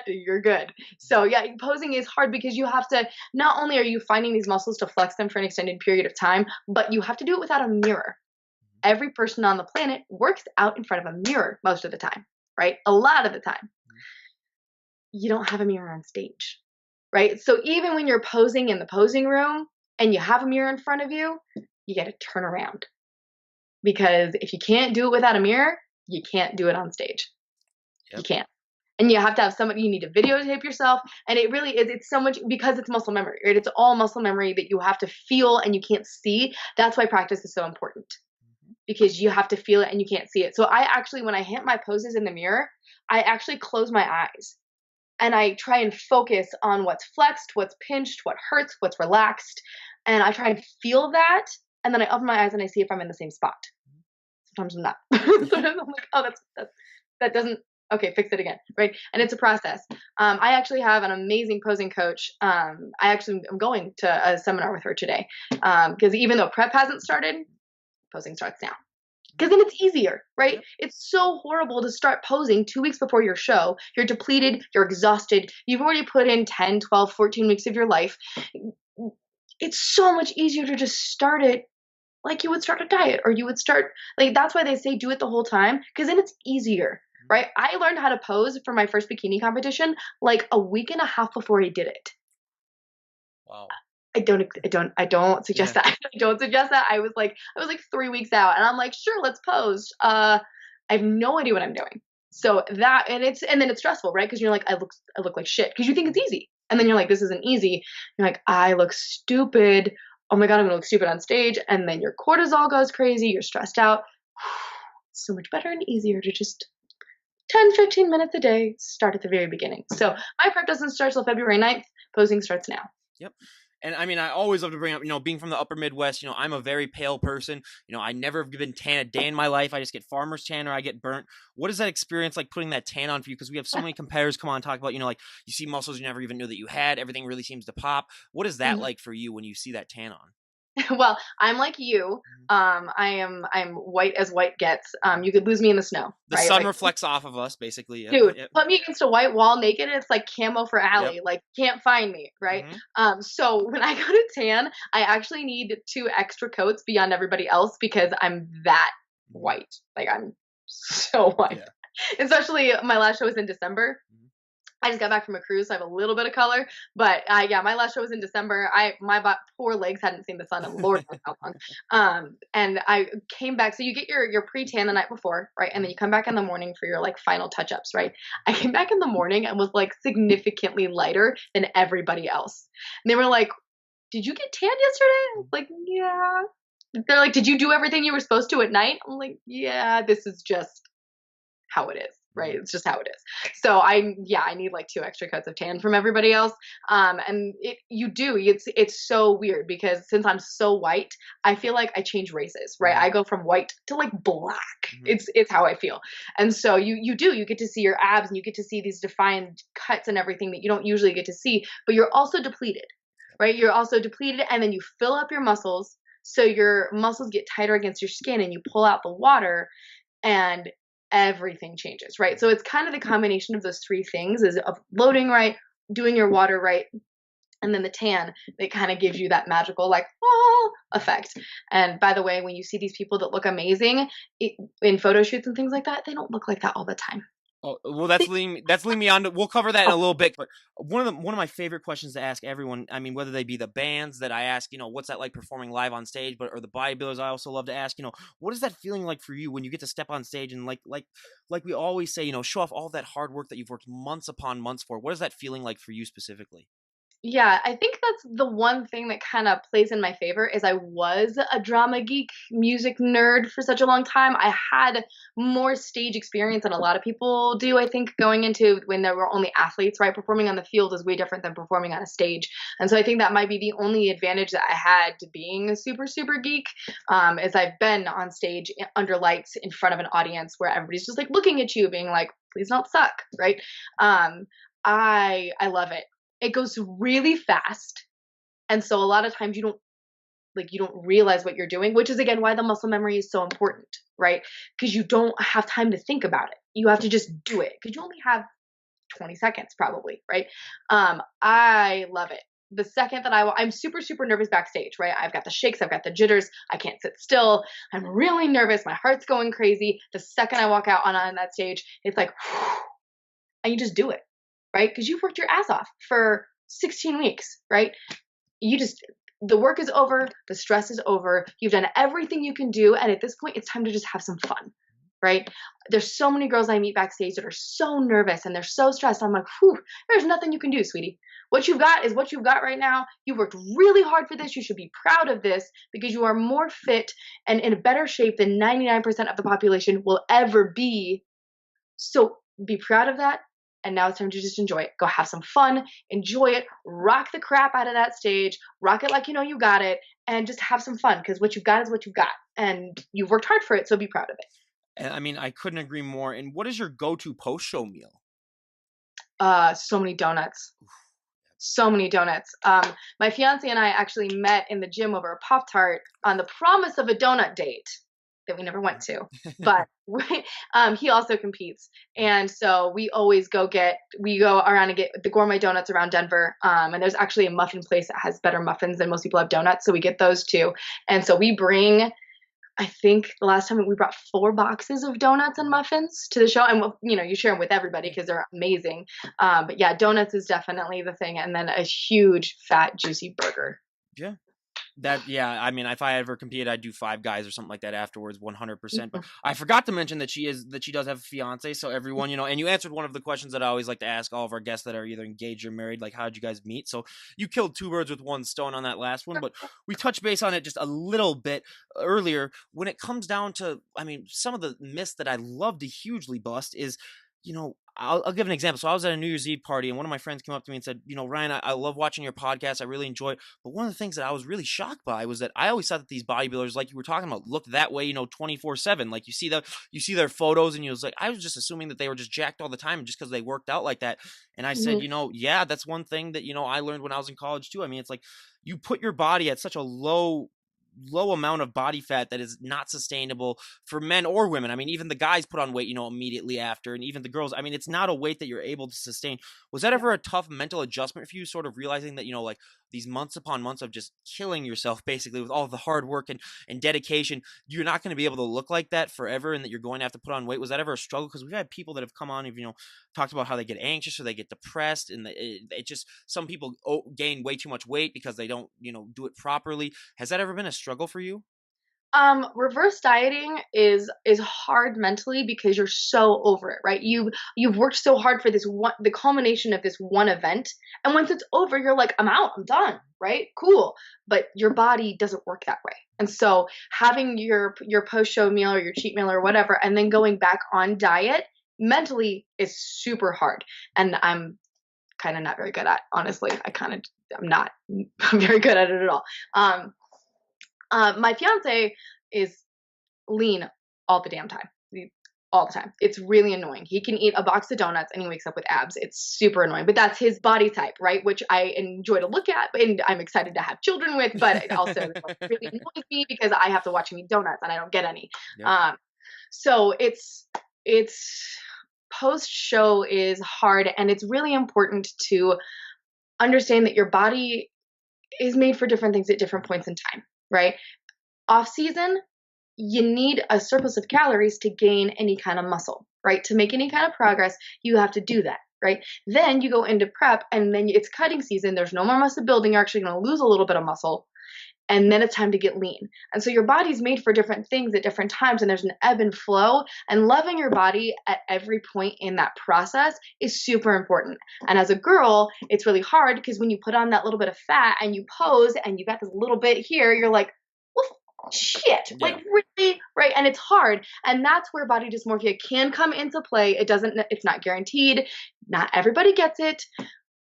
you're good. So yeah, posing is hard because you have to, not only are you finding these muscles to flex them for an extended period of time, but you have to do it without a mirror. Every person on the planet works out in front of a mirror most of the time. Right? A lot of the time. You don't have a mirror on stage, right? So even when you're posing in the posing room and you have a mirror in front of you, you got to turn around. Because if you can't do it without a mirror, you can't do it on stage. Yep. You can't. And you have to have somebody, you need to videotape yourself. And it really is, it's so much, because it's muscle memory, right? It's all muscle memory that you have to feel and you can't see. That's why practice is so important. Because you have to feel it and you can't see it. So I actually, when I hit my poses in the mirror, I actually close my eyes and I try and focus on what's flexed, what's pinched, what hurts, what's relaxed. And I try and feel that. And then I open my eyes and I see if I'm in the same spot. Sometimes I'm not. Sometimes I'm like, oh, that doesn't, okay, fix it again. Right. And it's a process. I actually have an amazing posing coach. I'm going to a seminar with her today. Because even though prep hasn't started, posing starts now. Because then it's easier, right? Yep. It's so horrible to start posing 2 weeks before your show. You're depleted, you're exhausted. You've already put in 10, 12, 14 weeks of your life. It's so much easier to just start it like you would start a diet, or you would start, like, that's why they say do it the whole time, because then it's easier, right? I learned how to pose for my first bikini competition like a week and a half before I did it. Wow. I don't suggest that. I don't suggest that. I was like 3 weeks out and I'm like, sure, let's pose. I have no idea what I'm doing. So that, and then it's stressful, right? Cause you're like, I look like shit. Cause you think it's easy. And then you're like, this isn't easy. You're like, I look stupid. Oh my God, I'm gonna look stupid on stage. And then your cortisol goes crazy. You're stressed out. So much better and easier to just 10, 15 minutes a day, start at the very beginning. So my prep doesn't start till February 9th. Posing starts now. Yep. And I mean, I always love to bring up, being from the upper Midwest, I'm a very pale person. I never have been tan a day in my life. I just get farmer's tan or I get burnt. What is that experience like putting that tan on for you? Because we have so many competitors come on and talk about, like you see muscles you never even knew that you had. Everything really seems to pop. What is that like for you when you see that tan on? Well, I'm like you. I'm white as white gets. You could lose me in the snow. The right? sun reflects off of us, basically. Yep. Dude, Yep. Put me against a white wall naked, and it's like camo for Alli. Yep. Like, can't find me, right? So when I go to tan, I actually need 2 extra coats beyond everybody else because I'm that white. Like, I'm so white. Yeah. Especially my last show was in December. I just got back from a cruise, so I have a little bit of color. But yeah, my last show was in December. My poor legs hadn't seen the sun in Lord knows how long. And I came back. So you get your pre tan the night before, right? And then you come back in the morning for your like final touch ups, right? I came back in the morning and was like significantly lighter than everybody else. And they were like, "Did you get tanned yesterday?" I was like, "Yeah." They're like, "Did you do everything you were supposed to at night?" I'm like, "Yeah, this is just how it is, right? It's just how it is." So I need like 2 extra coats of tan from everybody else. And it's so weird because since I'm so white, I feel like I change races, right? I go from white to like black. It's how I feel. And so you get to see your abs and you get to see these defined cuts and everything that you don't usually get to see, but you're also depleted, right? You're also depleted, and then you fill up your muscles. So your muscles get tighter against your skin and you pull out the water, and everything changes, right? So it's kind of the combination of those 3 things is of loading right, doing your water right, and then the tan that kind of gives you that magical like oh effect. And by the way, when you see these people that look amazing in photo shoots and things like that, they don't look like that all the time. Oh, well, that's leading me on to, we'll cover that in a little bit, but one of my favorite questions to ask everyone, I mean, whether they be the bands that I ask, what's that like performing live on stage, but or the bodybuilders, I also love to ask, what is that feeling like for you when you get to step on stage and like we always say, show off all that hard work that you've worked months upon months for. What is that feeling like for you specifically? Yeah, I think that's the one thing that kind of plays in my favor is I was a drama geek, music nerd for such a long time. I had more stage experience than a lot of people do, I think, going into when there were only athletes, right? Performing on the field is way different than performing on a stage. And so I think that might be the only advantage that I had to being a super, super geek, is I've been on stage under lights in front of an audience where everybody's just like looking at you being like, please don't suck, right? I love it. It goes really fast. And so a lot of times you don't realize what you're doing, which is again why the muscle memory is so important, right? Because you don't have time to think about it. You have to just do it because you only have 20 seconds probably, right? I love it. The second that I'm super, super nervous backstage, right? I've got the shakes, I've got the jitters, I can't sit still. I'm really nervous. My heart's going crazy. The second I walk out on that stage, it's like, and you just do it, right? Because you've worked your ass off for 16 weeks, right? The work is over, the stress is over, you've done everything you can do, and at this point, it's time to just have some fun, right? There's so many girls I meet backstage that are so nervous and they're so stressed. I'm like, whew, there's nothing you can do, sweetie. What you've got is what you've got right now. You worked really hard for this. You should be proud of this because you are more fit and in a better shape than 99% of the population will ever be. So be proud of that. And now it's time to just enjoy it. Go have some fun, enjoy it, rock the crap out of that stage, rock it like you know you got it, and just have some fun because what you've got is what you've got. And you've worked hard for it, so be proud of it. And I mean, I couldn't agree more. And what is your go-to post-show meal? So many donuts. So many donuts. My fiance and I actually met in the gym over a Pop-Tart on the promise of a donut date that we never went to, but he also competes. And so we always go around and get the gourmet donuts around Denver. And there's actually a muffin place that has better muffins than most people have donuts. So we get those too. And so we bring, I think the last time we brought 4 boxes of donuts and muffins to the show. And, you share them with everybody because they're amazing. But yeah, donuts is definitely the thing. And then a huge, fat, juicy burger. Yeah. I mean, if I ever competed, I'd do Five Guys or something like that afterwards, 100%. But I forgot to mention that she does have a fiance. So everyone, and you answered one of the questions that I always like to ask all of our guests that are either engaged or married, like, how'd you guys meet? So you killed 2 birds with 1 stone on that last one, but we touched base on it just a little bit earlier. When it comes down to, I mean, some of the myths that I love to hugely bust is, I'll give an example. So I was at a New Year's Eve party and one of my friends came up to me and said, Ryan, I love watching your podcast. I really enjoy it. But one of the things that I was really shocked by was that I always thought that these bodybuilders, like you were talking about, looked that way, 24/7. Like you see their photos and you was like, I was just assuming that they were just jacked all the time just because they worked out like that. And I said, yeah, that's one thing that, I learned when I was in college too. I mean, it's like you put your body at such a low low amount of body fat that is not sustainable for men or women. I mean, even the guys put on weight, immediately after, and even the girls. I mean, it's not a weight that you're able to sustain. Was that ever a tough mental adjustment for you, sort of realizing that, like these months upon months of just killing yourself basically with all the hard work and dedication, you're not going to be able to look like that forever and that you're going to have to put on weight? Was that ever a struggle? Because we've had people that have come on and, talked about how they get anxious or they get depressed, and it just, some people gain way too much weight because they don't, do it properly. Has that ever been a struggle for you? Reverse dieting is hard mentally because you're so over it, right? You've worked so hard for the culmination of this one event, and once it's over, you're like, I'm out, I'm done, right? Cool. But your body doesn't work that way. And so having your post-show meal or your cheat meal or whatever, and then going back on diet mentally is super hard. And I'm kind of not very good at, honestly. I'm not very good at it at all. My fiance is lean all the damn time. All the time. It's really annoying. He can eat a box of donuts and he wakes up with abs. It's super annoying, but that's his body type, right? Which I enjoy to look at and I'm excited to have children with, but it also really annoys me because I have to watch him eat donuts and I don't get any. Yep. So it's post show is hard, and it's really important to understand that your body is made for different things at different points in time, right? Off season, you need a surplus of calories to gain any kind of muscle, right? To make any kind of progress, you have to do that, right? Then you go into prep, and then it's cutting season. There's no more muscle building. You're actually going to lose a little bit of muscle, and then it's time to get lean. And so your body's made for different things at different times, and there's an ebb and flow, and loving your body at every point in that process is super important. And as a girl, it's really hard because when you put on that little bit of fat and you pose and you got this little bit here, you're like, well, shit, like really, right? And it's hard. And that's where body dysmorphia can come into play. It's not guaranteed. Not everybody gets it,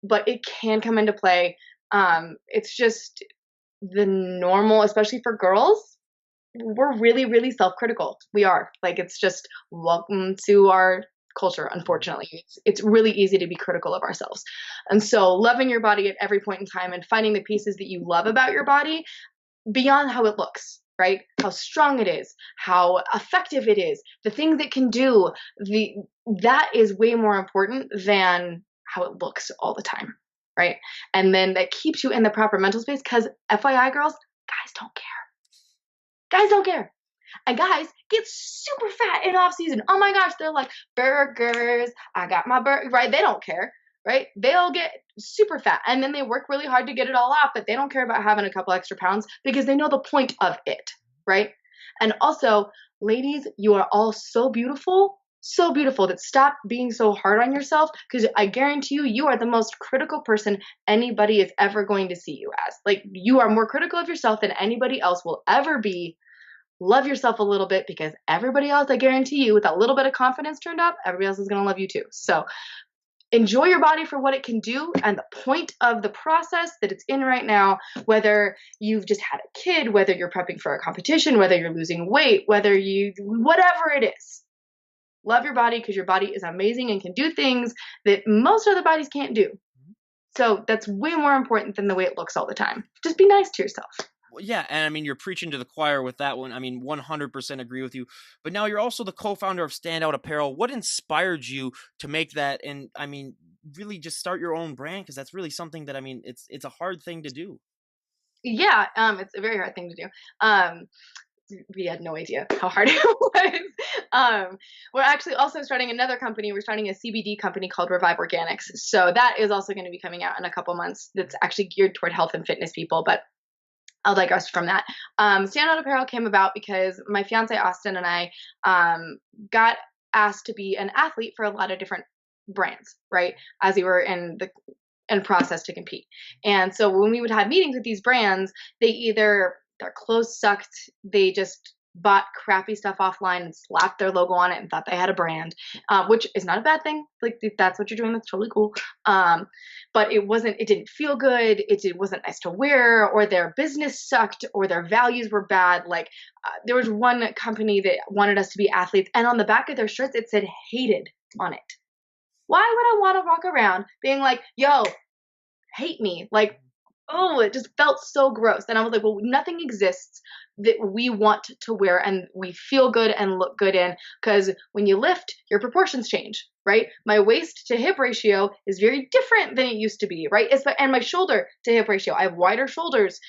but it can come into play. It's just the normal, especially for girls, we're really, really self-critical. We are. Like, it's just welcome to our culture, unfortunately. It's really easy to be critical of ourselves. And so loving your body at every point in time and finding the pieces that you love about your body beyond how it looks, right? How strong it is, how effective it is, the things it can do, that is way more important than how it looks all the time. Right. And then that keeps you in the proper mental space, because FYI, girls, guys don't care. Guys don't care. And guys get super fat in off season. Oh my gosh. They're like, burgers. I got my burger. Right. They don't care. Right. They'll get super fat, and then they work really hard to get it all off, but they don't care about having a couple extra pounds because they know the point of it. Right. And also, ladies, you are all so beautiful. So beautiful, that stop being so hard on yourself, because I guarantee you are the most critical person anybody is ever going to see you as. Like, you are more critical of yourself than anybody else will ever be. Love yourself a little bit, because everybody else, I guarantee you, with that little bit of confidence turned up, everybody else is going to love you too. So enjoy your body for what it can do and the point of the process that it's in right now, whether you've just had a kid, whether you're prepping for a competition, whether you're losing weight, whatever it is. Love your body, because your body is amazing and can do things that most other bodies can't do. So that's way more important than the way it looks all the time. Just be nice to yourself. Well, yeah, and I mean, you're preaching to the choir with that one. I mean, 100% agree with you. But now you're also the co-founder of Stand Out Apparel. What inspired you to make that? And I mean, really just start your own brand? Because that's really something that, I mean, it's a hard thing to do. Yeah, it's a very hard thing to do. We had no idea how hard it was. We're actually also starting another company. We're starting a CBD company called Revive Organics. So that is also going to be coming out in a couple months. That's actually geared toward health and fitness people, but I'll digress from that. Stand Out Apparel came about because my fiance Austin and I got asked to be an athlete for a lot of different brands, right? As we were in process to compete. And so when we would have meetings with these brands, their clothes sucked. They just bought crappy stuff offline and slapped their logo on it and thought they had a brand, which is not a bad thing. Like, if that's what you're doing, that's totally cool. But it didn't feel good. It wasn't nice to wear, or their business sucked, or their values were bad. Like, there was one company that wanted us to be athletes, and on the back of their shirts, it said hated on it. Why would I want to walk around being like, yo, hate me? Like, oh, it just felt so gross. And I was like, well, nothing exists that we want to wear and we feel good and look good in, because when you lift, your proportions change, right? My waist to hip ratio is very different than it used to be, right? And my shoulder to hip ratio, I have wider shoulders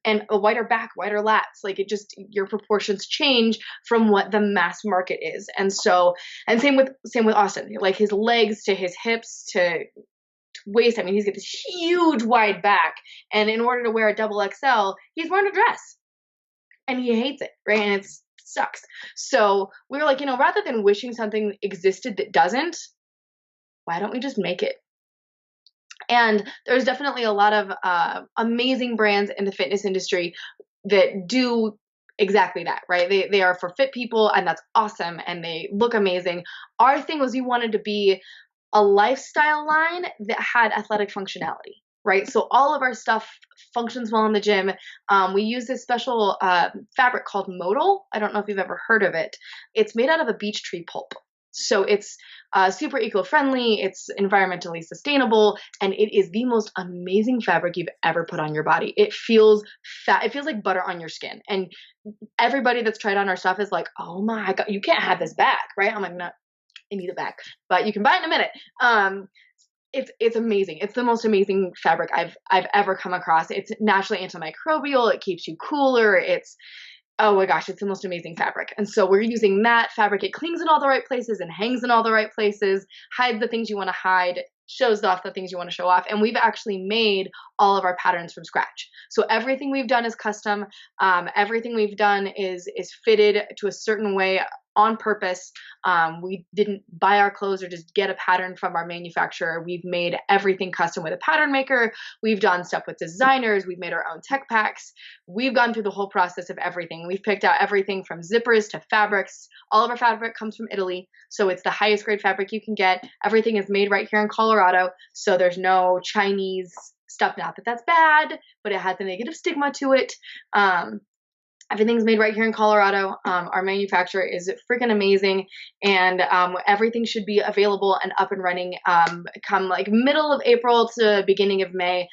and a wider back, wider lats. Like, it just, your proportions change from what the mass market is. And so, and same with Austin, like his legs to his hips to waist. I mean, he's got this huge wide back, and in order to wear a double XL, he's wearing a dress, and he hates it, right? And it sucks. So we were like, rather than wishing something existed that doesn't, why don't we just make it? And there's definitely a lot of amazing brands in the fitness industry that do exactly that, right? They are for fit people, and that's awesome, and they look amazing. Our thing was we wanted to be a lifestyle line that had athletic functionality, right? So all of our stuff functions well in the gym. We use this special fabric called modal. I don't know if you've ever heard of it. It's made out of a beech tree pulp. So it's super eco-friendly, it's environmentally sustainable, and it is the most amazing fabric you've ever put on your body. It feels it feels like butter on your skin. And everybody that's tried on our stuff is like, oh my God, you can't have this back, right? I'm like, no, I need it back, but you can buy it in a minute. It's amazing. It's the most amazing fabric I've ever come across. It's naturally antimicrobial. It keeps you cooler. Oh my gosh, it's the most amazing fabric. And so we're using that fabric. It clings in all the right places and hangs in all the right places, hides the things you want to hide, shows off the things you want to show off. And we've actually made all of our patterns from scratch. So everything we've done is custom. Everything we've done is fitted to a certain way on purpose. We didn't buy our clothes or just get a pattern from our manufacturer. We've made everything custom with a pattern maker. We've done stuff with designers. We've made our own tech packs. We've gone through the whole process of everything. We've picked out everything from zippers to fabrics. All of our fabric comes from Italy, so it's the highest grade fabric you can get. Everything is made right here in Colorado, so there's no Chinese stuff. Not that that's bad, but it has a negative stigma to it. Everything's made right here in Colorado. Our manufacturer is freaking amazing, and everything should be available and up and running come like middle of April to beginning of May,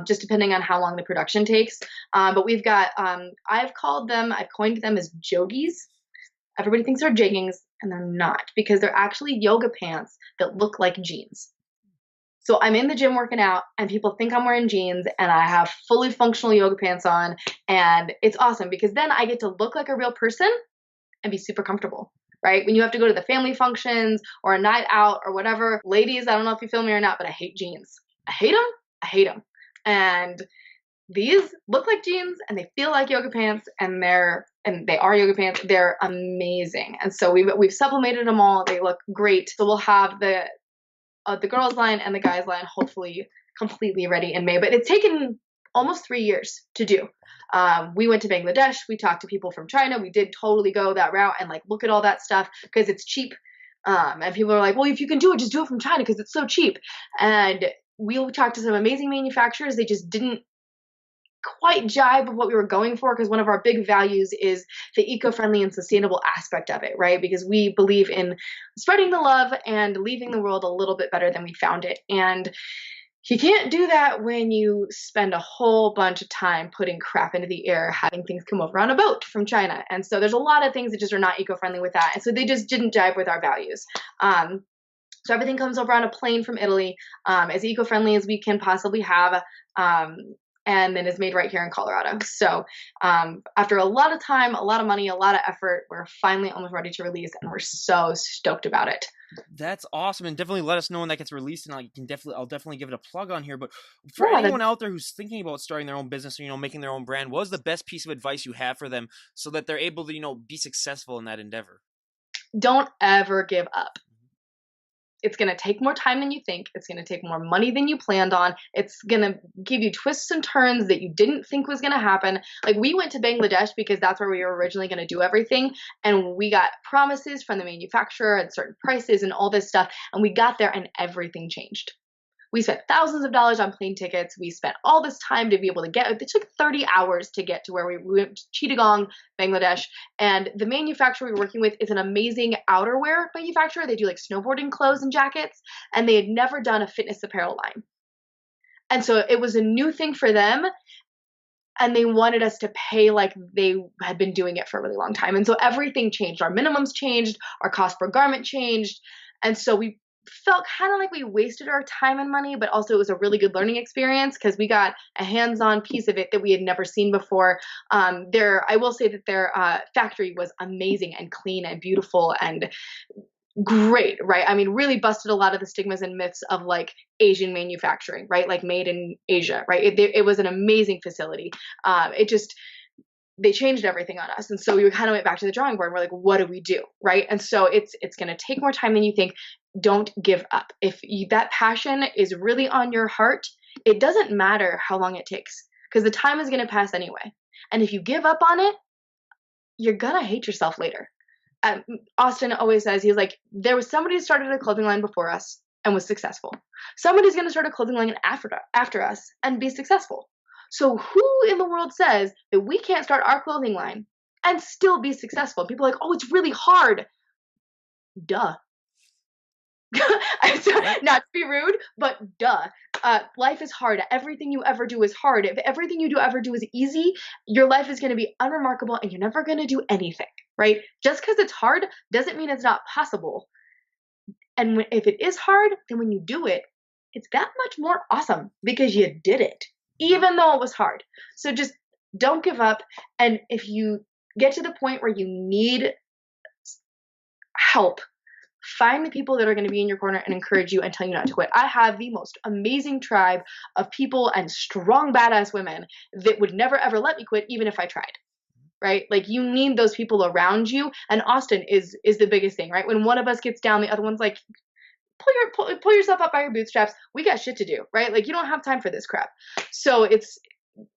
just depending on how long the production takes. But we've got, I've coined them as jogies. Everybody thinks they're jeggings, and they're not, because they're actually yoga pants that look like jeans. So I'm in the gym working out, and people think I'm wearing jeans, and I have fully functional yoga pants on, and it's awesome because then I get to look like a real person and be super comfortable, right? When you have to go to the family functions or a night out or whatever, ladies, I don't know if you feel me or not, but I hate jeans. I hate them. I hate them. And these look like jeans, and they feel like yoga pants, and they are yoga pants. They're amazing. And so we've supplemented them all. They look great. So we'll have the girls line and the guys line hopefully completely ready in May, but it's taken almost 3 years to do. We went to Bangladesh. We talked to people from China. We did totally go that route and like look at all that stuff because it's cheap. And people are like, well, if you can do it, just do it from China because it's so cheap. And we talked to some amazing manufacturers. They just didn't quite jibe with what we were going for, because one of our big values is the eco-friendly and sustainable aspect of it, right? Because we believe in spreading the love and leaving the world a little bit better than we found it. And you can't do that when you spend a whole bunch of time putting crap into the air, having things come over on a boat from China. And so there's a lot of things that just are not eco-friendly with that. And so they just didn't jive with our values. So everything comes over on a plane from Italy, as eco-friendly as we can possibly have. And then is made right here in Colorado. So after a lot of time, a lot of money, a lot of effort, we're finally almost ready to release, and we're so stoked about it. That's awesome, and definitely let us know when that gets released, and I'll definitely give it a plug on here. But for anyone out there who's thinking about starting their own business or making their own brand, what is the best piece of advice you have for them so that they're able to be successful in that endeavor? Don't ever give up. It's going to take more time than you think. It's going to take more money than you planned on. It's going to give you twists and turns that you didn't think was going to happen. Like, we went to Bangladesh because that's where we were originally going to do everything. And we got promises from the manufacturer and certain prices and all this stuff. And we got there and everything changed. We spent thousands of dollars on plane tickets. We spent all this time to be able to get, it took 30 hours to get to where we went to Chittagong, Bangladesh. And the manufacturer we were working with is an amazing outerwear manufacturer. They do like snowboarding clothes and jackets, and they had never done a fitness apparel line. And so it was a new thing for them, and they wanted us to pay like they had been doing it for a really long time. And so everything changed. Our minimums changed, our cost per garment changed. And so we felt kind of like we wasted our time and money, but also it was a really good learning experience because we got a hands-on piece of it that we had never seen before. I will say that their factory was amazing and clean and beautiful and great, right? I mean, really busted a lot of the stigmas and myths of like Asian manufacturing, right? Like made in Asia, right? It was an amazing facility. They changed everything on us. And so we kind of went back to the drawing board and we're like, what do we do? Right. And so it's going to take more time than you think. Don't give up. That passion is really on your heart, it doesn't matter how long it takes because the time is going to pass anyway. And if you give up on it, you're going to hate yourself later. Austin always says, he's like, there was somebody who started a clothing line before us and was successful. Somebody's going to start a clothing line after us and be successful. So who in the world says that we can't start our clothing line and still be successful? People are like, oh, it's really hard. Duh. Not to be rude, but duh. Life is hard. Everything you ever do is hard. If everything you do ever do is easy, your life is going to be unremarkable and you're never going to do anything, right? Just because it's hard doesn't mean it's not possible. And if it is hard, then when you do it, it's that much more awesome because you did it, even though it was hard. So just don't give up. And if you get to the point where you need help, find the people that are going to be in your corner and encourage you and tell you not to quit. I have the most amazing tribe of people and strong, badass women that would never, ever let me quit, even if I tried, right? Like you need those people around you. And Austin is the biggest thing, right? When one of us gets down, the other one's like, pull yourself up by your bootstraps. We got shit to do, right? Like you don't have time for this crap. So it's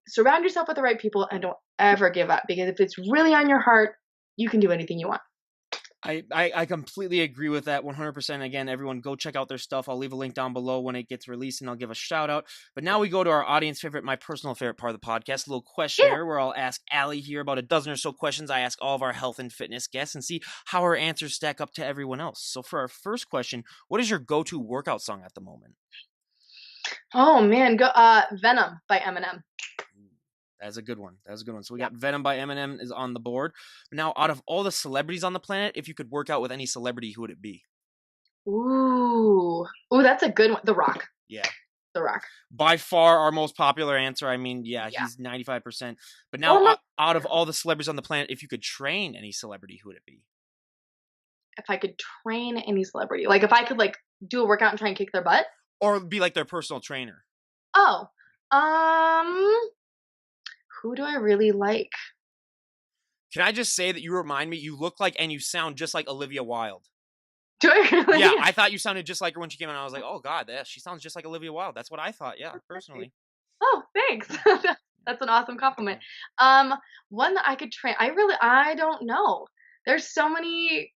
surround yourself with the right people and don't ever give up because if it's really on your heart, you can do anything you want. I completely agree with that 100%. Again, everyone go check out their stuff. I'll leave a link down below when it gets released and I'll give a shout out. But now we go to our audience favorite, my personal favorite part of the podcast, a little questionnaire where I'll ask Alli here about a dozen or so questions I ask all of our health and fitness guests and see how her answers stack up to everyone else. So for our first question, what is your go-to workout song at the moment? Oh man, Venom by Eminem. That's a good one. So we got Venom by Eminem is on the board. But now, out of all the celebrities on the planet, if you could work out with any celebrity, who would it be? Ooh, that's a good one. The Rock. Yeah. The Rock. By far our most popular answer. I mean, yeah. He's 95%. But now, out of all the celebrities on the planet, if you could train any celebrity, who would it be? If I could train any celebrity, like if I could like do a workout and try and kick their butt? Or be like their personal trainer. Oh, who do I really like? Can I just say that you remind me, you look like and you sound just like Olivia Wilde. Do I really? Yeah, I thought you sounded just like her when she came out. I was like, oh God, she sounds just like Olivia Wilde. That's what I thought, yeah, personally. Oh, thanks. That's an awesome compliment. One that I could train, I don't know. There's so many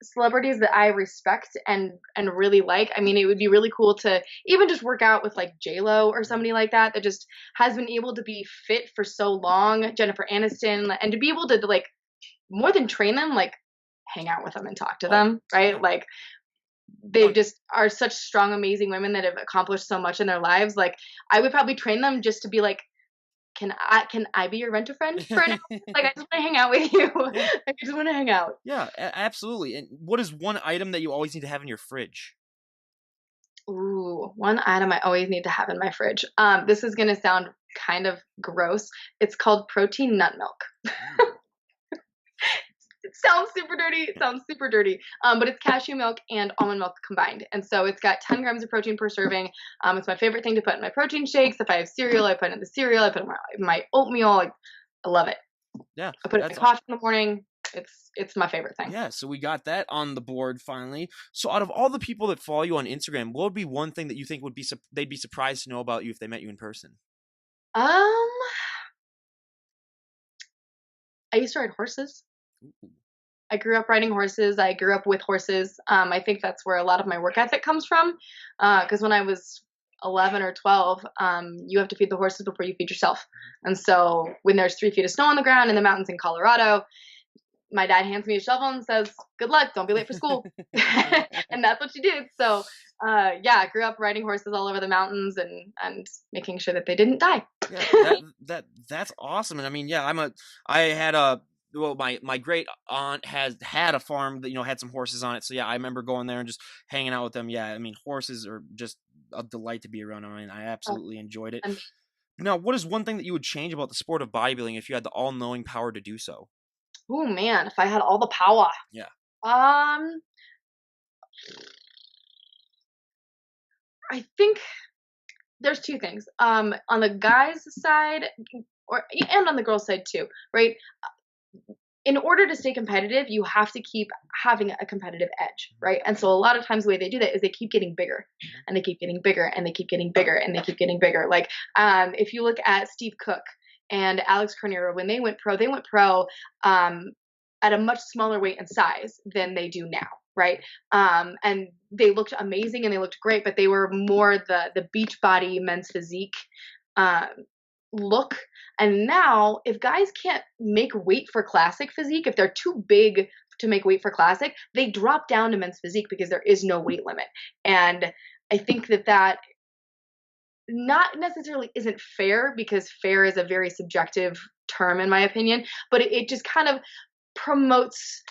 celebrities that I respect and really like. I mean, it would be really cool to even just work out with like J-Lo or somebody like that just has been able to be fit for so long, Jennifer Aniston, and to be able to like more than train them, like hang out with them and talk to them, right? Like they just are such strong, amazing women that have accomplished so much in their lives. Like I would probably train them just to be like, can I be your rent-a-friend for an hour? Like, I just want to hang out with you. I just want to hang out. Yeah, absolutely. And what is one item that you always need to have in your fridge? Ooh, one item I always need to have in my fridge. This is going to sound kind of gross. It's called protein nut milk. It sounds super dirty. But it's cashew milk and almond milk combined. And so it's got 10 grams of protein per serving. It's my favorite thing to put in my protein shakes. If I have cereal, I put it in the cereal. I put it in my oatmeal. I love it. Yeah. I put it in my coffee in the morning. It's my favorite thing. Yeah, so we got that on the board finally. So out of all the people that follow you on Instagram, what would be one thing that you think they'd be surprised to know about you if they met you in person? I used to ride horses. Ooh. I grew up riding horses. I grew up with horses. I think that's where a lot of my work ethic comes from. Because when I was 11 or 12, you have to feed the horses before you feed yourself. And so when there's 3 feet of snow on the ground in the mountains in Colorado, my dad hands me a shovel and says, good luck, don't be late for school. And that's what she did. So Yeah, I grew up riding horses all over the mountains and making sure that they didn't die. Yeah, that's awesome. And I mean, yeah, I had a well, my great aunt has had a farm that had some horses on it. So yeah, I remember going there and just hanging out with them. Yeah, I mean, horses are just a delight to be around. I mean, I Uh, absolutely enjoyed it. and Now, what is one thing that you would change about the sport of bodybuilding if you had the all-knowing power to do so? oh man, if I had all the power, Yeah. um, I think there's two things. On the guys' side, or and on the girls' side too, right? In order to stay competitive, you have to keep having a competitive edge, right? And so a lot of times the way they do that is they keep getting bigger and they keep getting bigger and they keep getting bigger and they keep getting bigger. Like if you look at Steve Cook and Alex Cornero, when they went pro at a much smaller weight and size than they do now, right? And they looked amazing and they looked great, but they were more the beach body men's physique um, look. And now, if guys can't make weight for classic physique, if they're too big to make weight for classic, they drop down to men's physique because there is no weight limit. And I think that not necessarily isn't fair because fair is a very subjective term in my opinion, but it just kind of promotes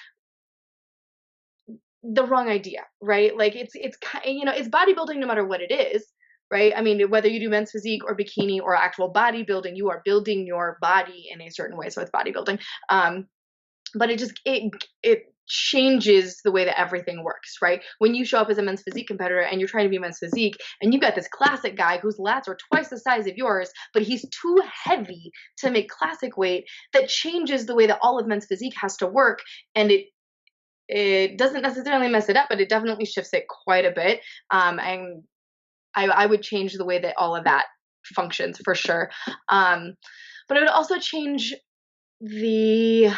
the wrong idea, right? Like it's bodybuilding no matter what it is, right? I mean, whether you do men's physique or bikini or actual bodybuilding, you are building your body in a certain way, so it's bodybuilding. But it changes the way that everything works, right? When you show up as a men's physique competitor and you're trying to be men's physique, and you've got this classic guy whose lats are twice the size of yours, but he's too heavy to make classic weight, that changes the way that all of men's physique has to work, and it doesn't necessarily mess it up, but it definitely shifts it quite a bit. And I would change the way that all of that functions for sure. But it would also change the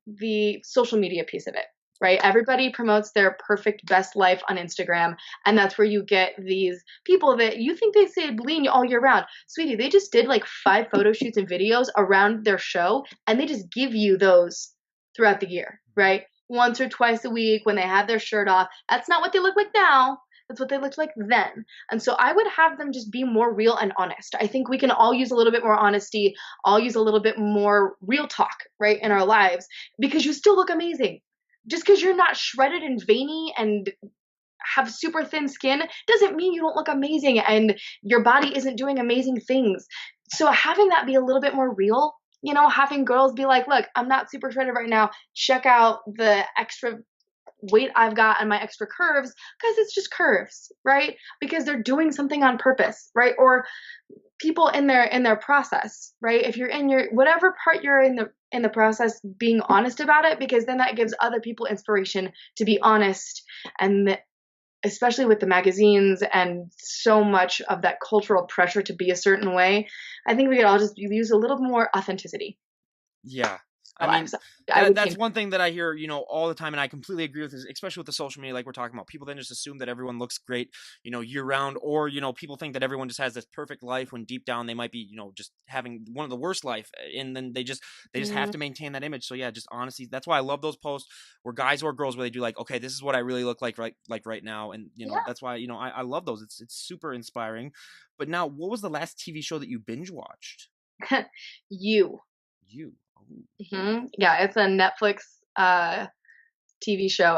the social media piece of it. Right? Everybody promotes their perfect best life on Instagram, and that's where you get these people that you think they say lean all year round. Sweetie, they just did like 5 photo shoots and videos around their show, and they just give you those throughout the year, right? Once or twice a week when they have their shirt off. That's not what they look like now. That's what they looked like then. And so I would have them just be more real and honest. I think we can all use a little bit more honesty, all use a little bit more real talk, right, in our lives because you still look amazing. Just because you're not shredded and veiny and have super thin skin doesn't mean you don't look amazing and your body isn't doing amazing things. So having that be a little bit more real, having girls be like, look, I'm not super shredded right now. Check out the extra weight I've got and my extra curves because it's just curves, right? Because they're doing something on purpose, right? Or people in their process, right? If you're in your whatever part you're in the process, being honest about it, because then that gives other people inspiration to be honest. And especially with the magazines and so much of that cultural pressure to be a certain way, I think we could all just use a little more authenticity Yeah. in I our mean, lives. I would that's change. one thing that I hear, all the time, and I completely agree with this, especially with the social media, like we're talking about. People then just assume that everyone looks great, year round, or people think that everyone just has this perfect life when deep down they might be, just having one of the worst life, and then they just have Mm, to maintain that image. So yeah, just honesty. That's why I love those posts where guys or girls where they do like, okay, this is what I really look like right now, and yeah. that's why I love those. It's super inspiring. But now, what was the last TV show that you binge watched? You. You. Oh. Yeah, it's a Netflix TV show.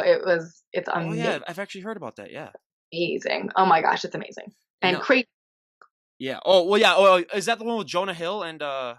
It's Oh yeah, I've actually heard about that. Yeah. amazing. Oh my gosh, it's amazing And and now, crazy. yeah. Oh well, yeah. Oh, is that the one with Jonah Hill and I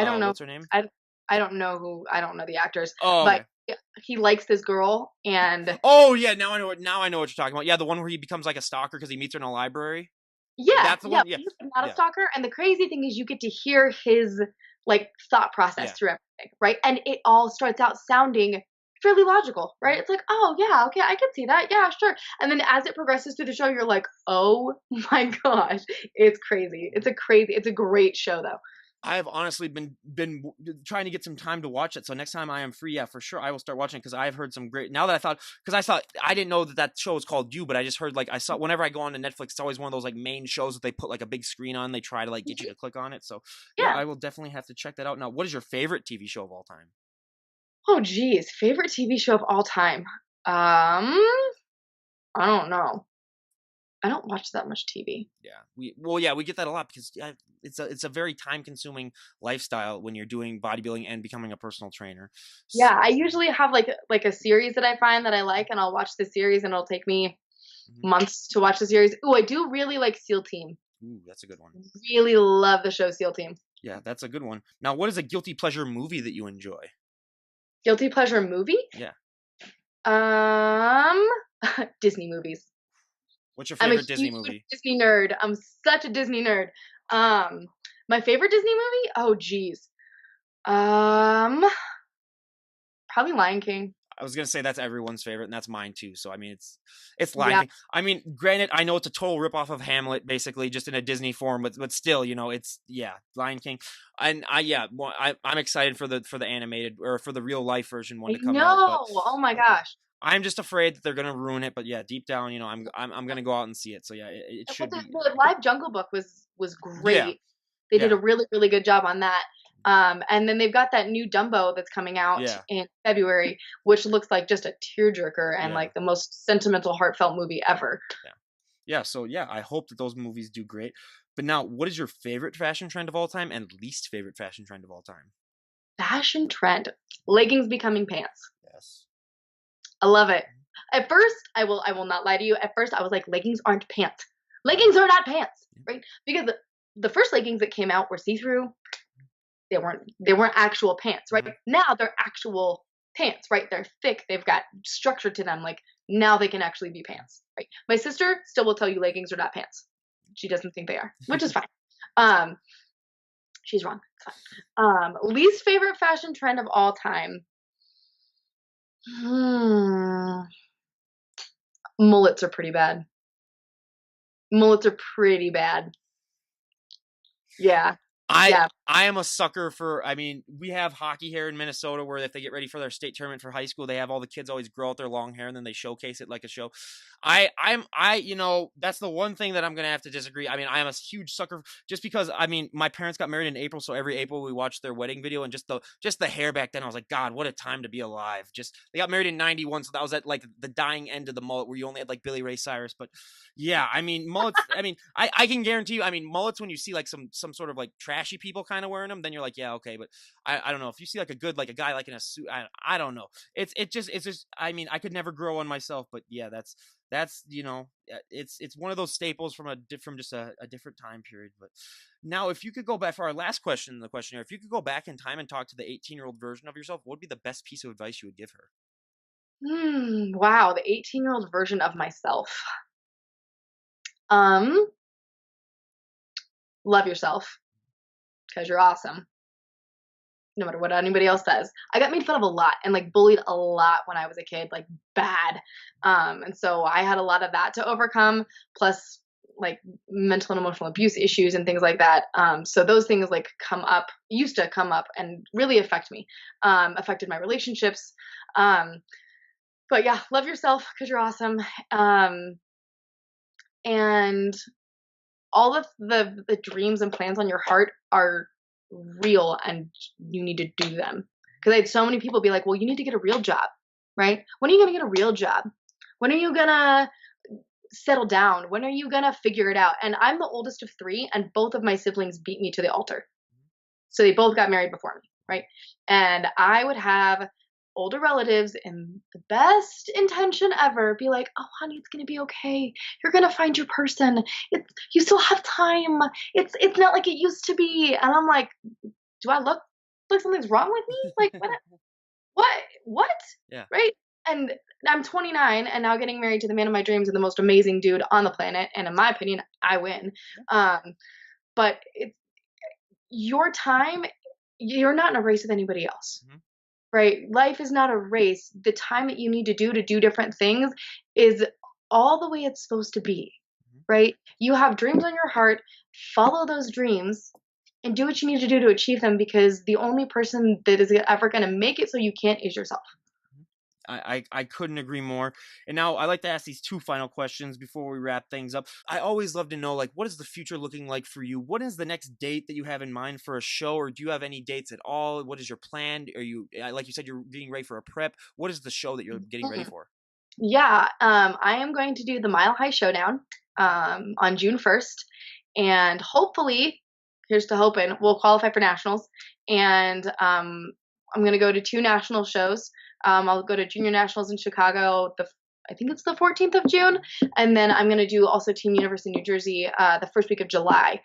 don't know. what's her name? I don't know the actors, Oh, but okay. he likes this girl, and Oh yeah, now I know what you're talking about. Yeah, the one where he becomes like a stalker because he meets her in a library. yeah, That's the yeah, one. Yeah, he's not a yeah, stalker. And the crazy thing is, you get to hear his like thought process yeah. through everything, right? And it all starts out sounding fairly logical, right? It's like, oh yeah, okay, I can see that, yeah, sure. And then as it progresses through the show, you're like, oh my gosh, it's crazy. It's a great show though. I have honestly been trying to get some time to watch it. So next time I am free, yeah, for sure I will start watching it because I've heard some great. Now that I didn't know that show was called You, but I just heard like I saw whenever I go on to Netflix, it's always one of those like main shows that they put like a big screen on. They try to like get you to click on it. So yeah, Yeah. I will definitely have to check that out. Now, what is your favorite TV show of all time? Oh geez, favorite TV show of all time. Um, I don't know. I don't watch that much TV. Yeah, we get that a lot because yeah, it's a very time consuming lifestyle when you're doing bodybuilding and becoming a personal trainer. Yeah, So, I usually have, like, a series that I find that I like, and I'll watch the series, and it'll take me mhm. months to watch the series. Ooh, I do really like SEAL Team. Ooh, that's a good one. Really love the show SEAL Team. Yeah, that's a good one. Now, what is a guilty pleasure movie that you enjoy? Guilty pleasure movie? Yeah, Um, Disney movies. what's your I'm a favorite Disney huge movie? Disney nerd. I'm such a Disney nerd. Um, my favorite Disney movie? Oh, geez. Um, Probably Lion King. I was gonna say that's everyone's favorite, and that's mine too. So I mean, it's Lion Yeah, King. I mean, granted, I know it's a total ripoff of Hamlet, basically, just in a Disney form, but still, it's yeah, Lion King. And I'm excited for the animated or for the real life version one I to come out, know. Oh my but yeah, gosh. I'm just afraid that they're gonna ruin it. But yeah, deep down, I'm gonna go out and see it. So yeah, it Well, should the be. the live Jungle Book was Yeah, great. They did yeah, a really, really good job on that. And then they've got that new Dumbo that's coming out yeah, in February, which looks like just a tearjerker and yeah, like the most sentimental, heartfelt movie ever. yeah, yeah. So yeah, I hope that those movies do great. But now, what is your favorite fashion trend of all time and least favorite fashion trend of all time? Fashion trend. Leggings becoming pants. Yes. I love it. At first, I will not lie to you. At first, I was like, leggings aren't pants. Mhm. Leggings are not pants, right? Because the first leggings that came out were see through. They weren't actual pants, right? Mhm. Now they're actual pants, right? They're thick. They've got structure to them. Like now they can actually be pants, right? My sister still will tell you leggings are not pants. She doesn't think they are, which is fine. Um, she's wrong. It's fine. Least favorite fashion trend of all time. Hmm. Mullets are pretty bad. Mullets are pretty bad. Yeah. I Yeah. I am a sucker for. I mean, we have hockey here in Minnesota where if they get ready for their state tournament for high school, they have all the kids always grow out their long hair and then they showcase it like a show. That's the one thing that I'm gonna have to disagree. I mean, I am a huge sucker just because I mean my parents got married in April, so every April we watched their wedding video and just the hair back then. I was like, God, what a time to be alive. Just they got married in '91, so that was at like the dying end of the mullet where you only had like Billy Ray Cyrus. But yeah, I mean mullets. I mean, I can guarantee you. I mean mullets when you see like some sort of like trashy people kind of wearing them, then you're like, yeah, okay. But I don't know if you see like a good like a guy like in a suit. I don't know. It's just. I mean, I could never grow one myself, but yeah, it's one of those staples from just a different time period. But now, if you could go back for our last question in the questionnaire, if you could go back in time and talk to the 18-year-old version of yourself, what would be the best piece of advice you would give her? Wow, the 18-year-old version of myself. Um, Love yourself because you're awesome. No matter what anybody else says. I got made fun of a lot and like bullied a lot when I was a kid, like bad. And so I had a lot of that to overcome, plus like mental and emotional abuse issues and things like that. So those things like used to come up and really affect me, affected my relationships. Um, but yeah, love yourself because you're awesome. And all of the dreams and plans on your heart are real and you need to do them. Because I had so many people be like, well, you need to get a real job, right? When are you going to get a real job? When are you going to settle down? When are you going to figure it out? And I'm the oldest of three, and both of my siblings beat me to the altar. So they both got married before me, right? And I would have older relatives in the best intention ever be like, "Oh, honey, it's gonna be okay. You're gonna find your person. You still have time. It's not like it used to be." And I'm like, "Do I look like something's wrong with me? Like what? Yeah. Right?" And I'm 29 and now getting married to the man of my dreams and the most amazing dude on the planet. And in my opinion, I win. Um, but it's your time. You're not in a race with anybody else, Mhm. right? Life is not a race. The time that you need to do different things is all the way it's supposed to be, Mhm. right? You have dreams on your heart, follow those dreams and do what you need to do to achieve them because the only person that is ever going to make it so you can't is yourself. I couldn't agree more. And now I like to ask these two final questions before we wrap things up. I always love to know like what is the future looking like for you? What is the next date that you have in mind for a show, or do you have any dates at all? What is your plan? Are you like you said you're getting ready for a prep? What is the show that you're getting ready Mhm. for? Yeah, I am going to do the Mile High Showdown on June 1st, and hopefully, here's to hoping, we'll qualify for nationals. And I'm going to go to two national shows. I'll go to Junior Nationals in Chicago. I think it's the 14th of June, and then I'm going to do also Team University New Jersey the first week of July.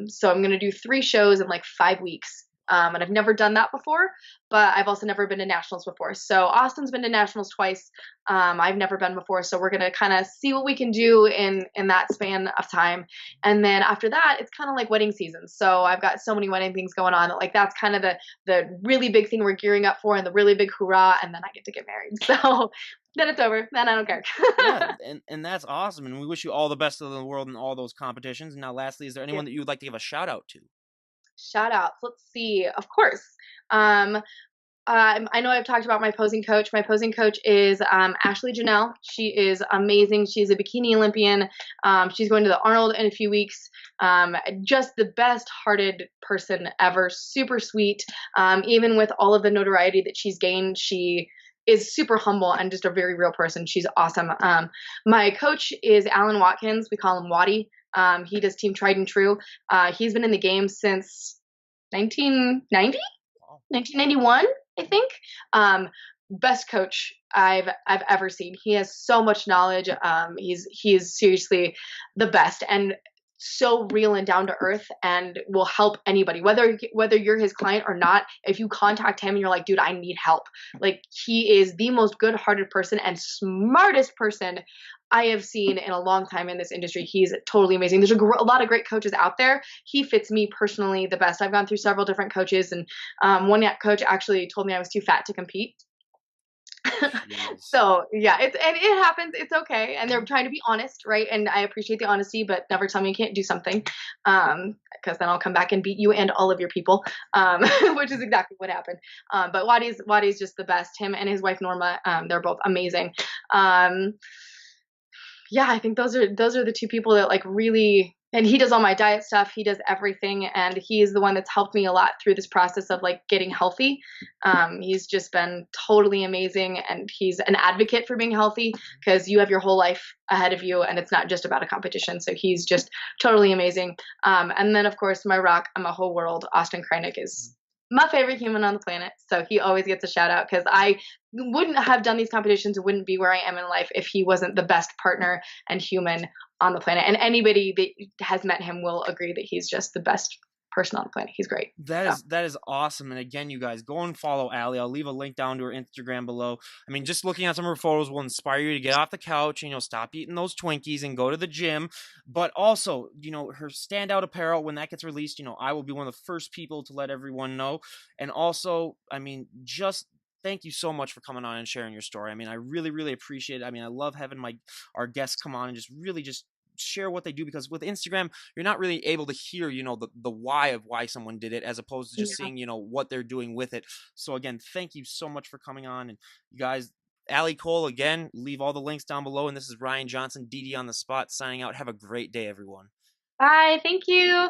So I'm going to do three shows in like 5 weeks. And I've never done that before, but I've also never been to nationals before. So Austin's been to nationals twice. I've never been before, so we're gonna kind of see what we can do in that span of time. And then after that, it's kind of like wedding season. So I've got so many wedding things going on that like that's kind of the really big thing we're gearing up for, and the really big hoorah. And then I get to get married. So then it's over. Then I don't care. Yeah, and that's awesome, and we wish you all the best of the world in all those competitions. Now, lastly, is there Yeah. anyone that you would like to give a shout out to? Shout outs. Let's see. Of course. I know I've talked about my posing coach. My posing coach is Ashley Janelle. She is amazing. She's a bikini Olympian. She's going to the Arnold in a few weeks. Just the best hearted person ever. Super sweet. Even with all of the notoriety that she's gained, she is super humble and just a very real person. She's awesome. My coach is Alan Watkins. We call him Waddy. He does Team Tried and True. He's been in the game since 1990. 1991, I think. Best coach I've ever seen. He has so much knowledge. He is seriously the best and so real and down to earth and will help anybody whether you're his client or not. If you contact him and you're like, dude, I need help, like he is the most good-hearted person and smartest person I have seen in a long time in this industry. He's totally amazing. There's a lot of great coaches out there. He fits me personally the best. I've gone through several different coaches, and one coach actually told me I was too fat to compete. Jeez. So yeah, it happens. It's okay, and they're trying to be honest, right? And I appreciate the honesty, but never tell me you can't do something, because then I'll come back and beat you and all of your people, which is exactly what happened. But Wadi's just the best. Him and his wife Norma, they're both amazing. Um, yeah, I think those are the two people that like really, and he does all my diet stuff. He does everything, and he's the one that's helped me a lot through this process of like getting healthy. He's just been totally amazing, and he's an advocate for being healthy because you have your whole life ahead of you, and it's not just about a competition. So he's just totally amazing. And then of course my rock, my whole world, Austin Kreinick is my favorite human on the planet. So he always gets a shout out because I wouldn't have done these competitions, wouldn't be where I am in life if he wasn't the best partner and human on the planet. And anybody that has met him will agree that he's just the best person on the planet. He's great. That So is that is awesome. And again, you guys go and follow Allie. I'll leave a link down to her Instagram below. I mean, just looking at some of her photos will inspire you to get off the couch and stop eating those Twinkies and go to the gym. But also, her standout apparel when that gets released, I will be one of the first people to let everyone know. And also, I mean, just thank you so much for coming on and sharing your story. I mean, I really, really appreciate it. I mean, I love having our guests come on and just really just share what they do, because with Instagram you're not really able to hear the why of why someone did it, as opposed to just yeah. seeing what they're doing with it. So again, thank you so much for coming on. And you guys, Alli Cole, again, leave all the links down below. And this is Ryan Johnson, DD on the spot, signing out. Have a great day, everyone. Bye. Thank you.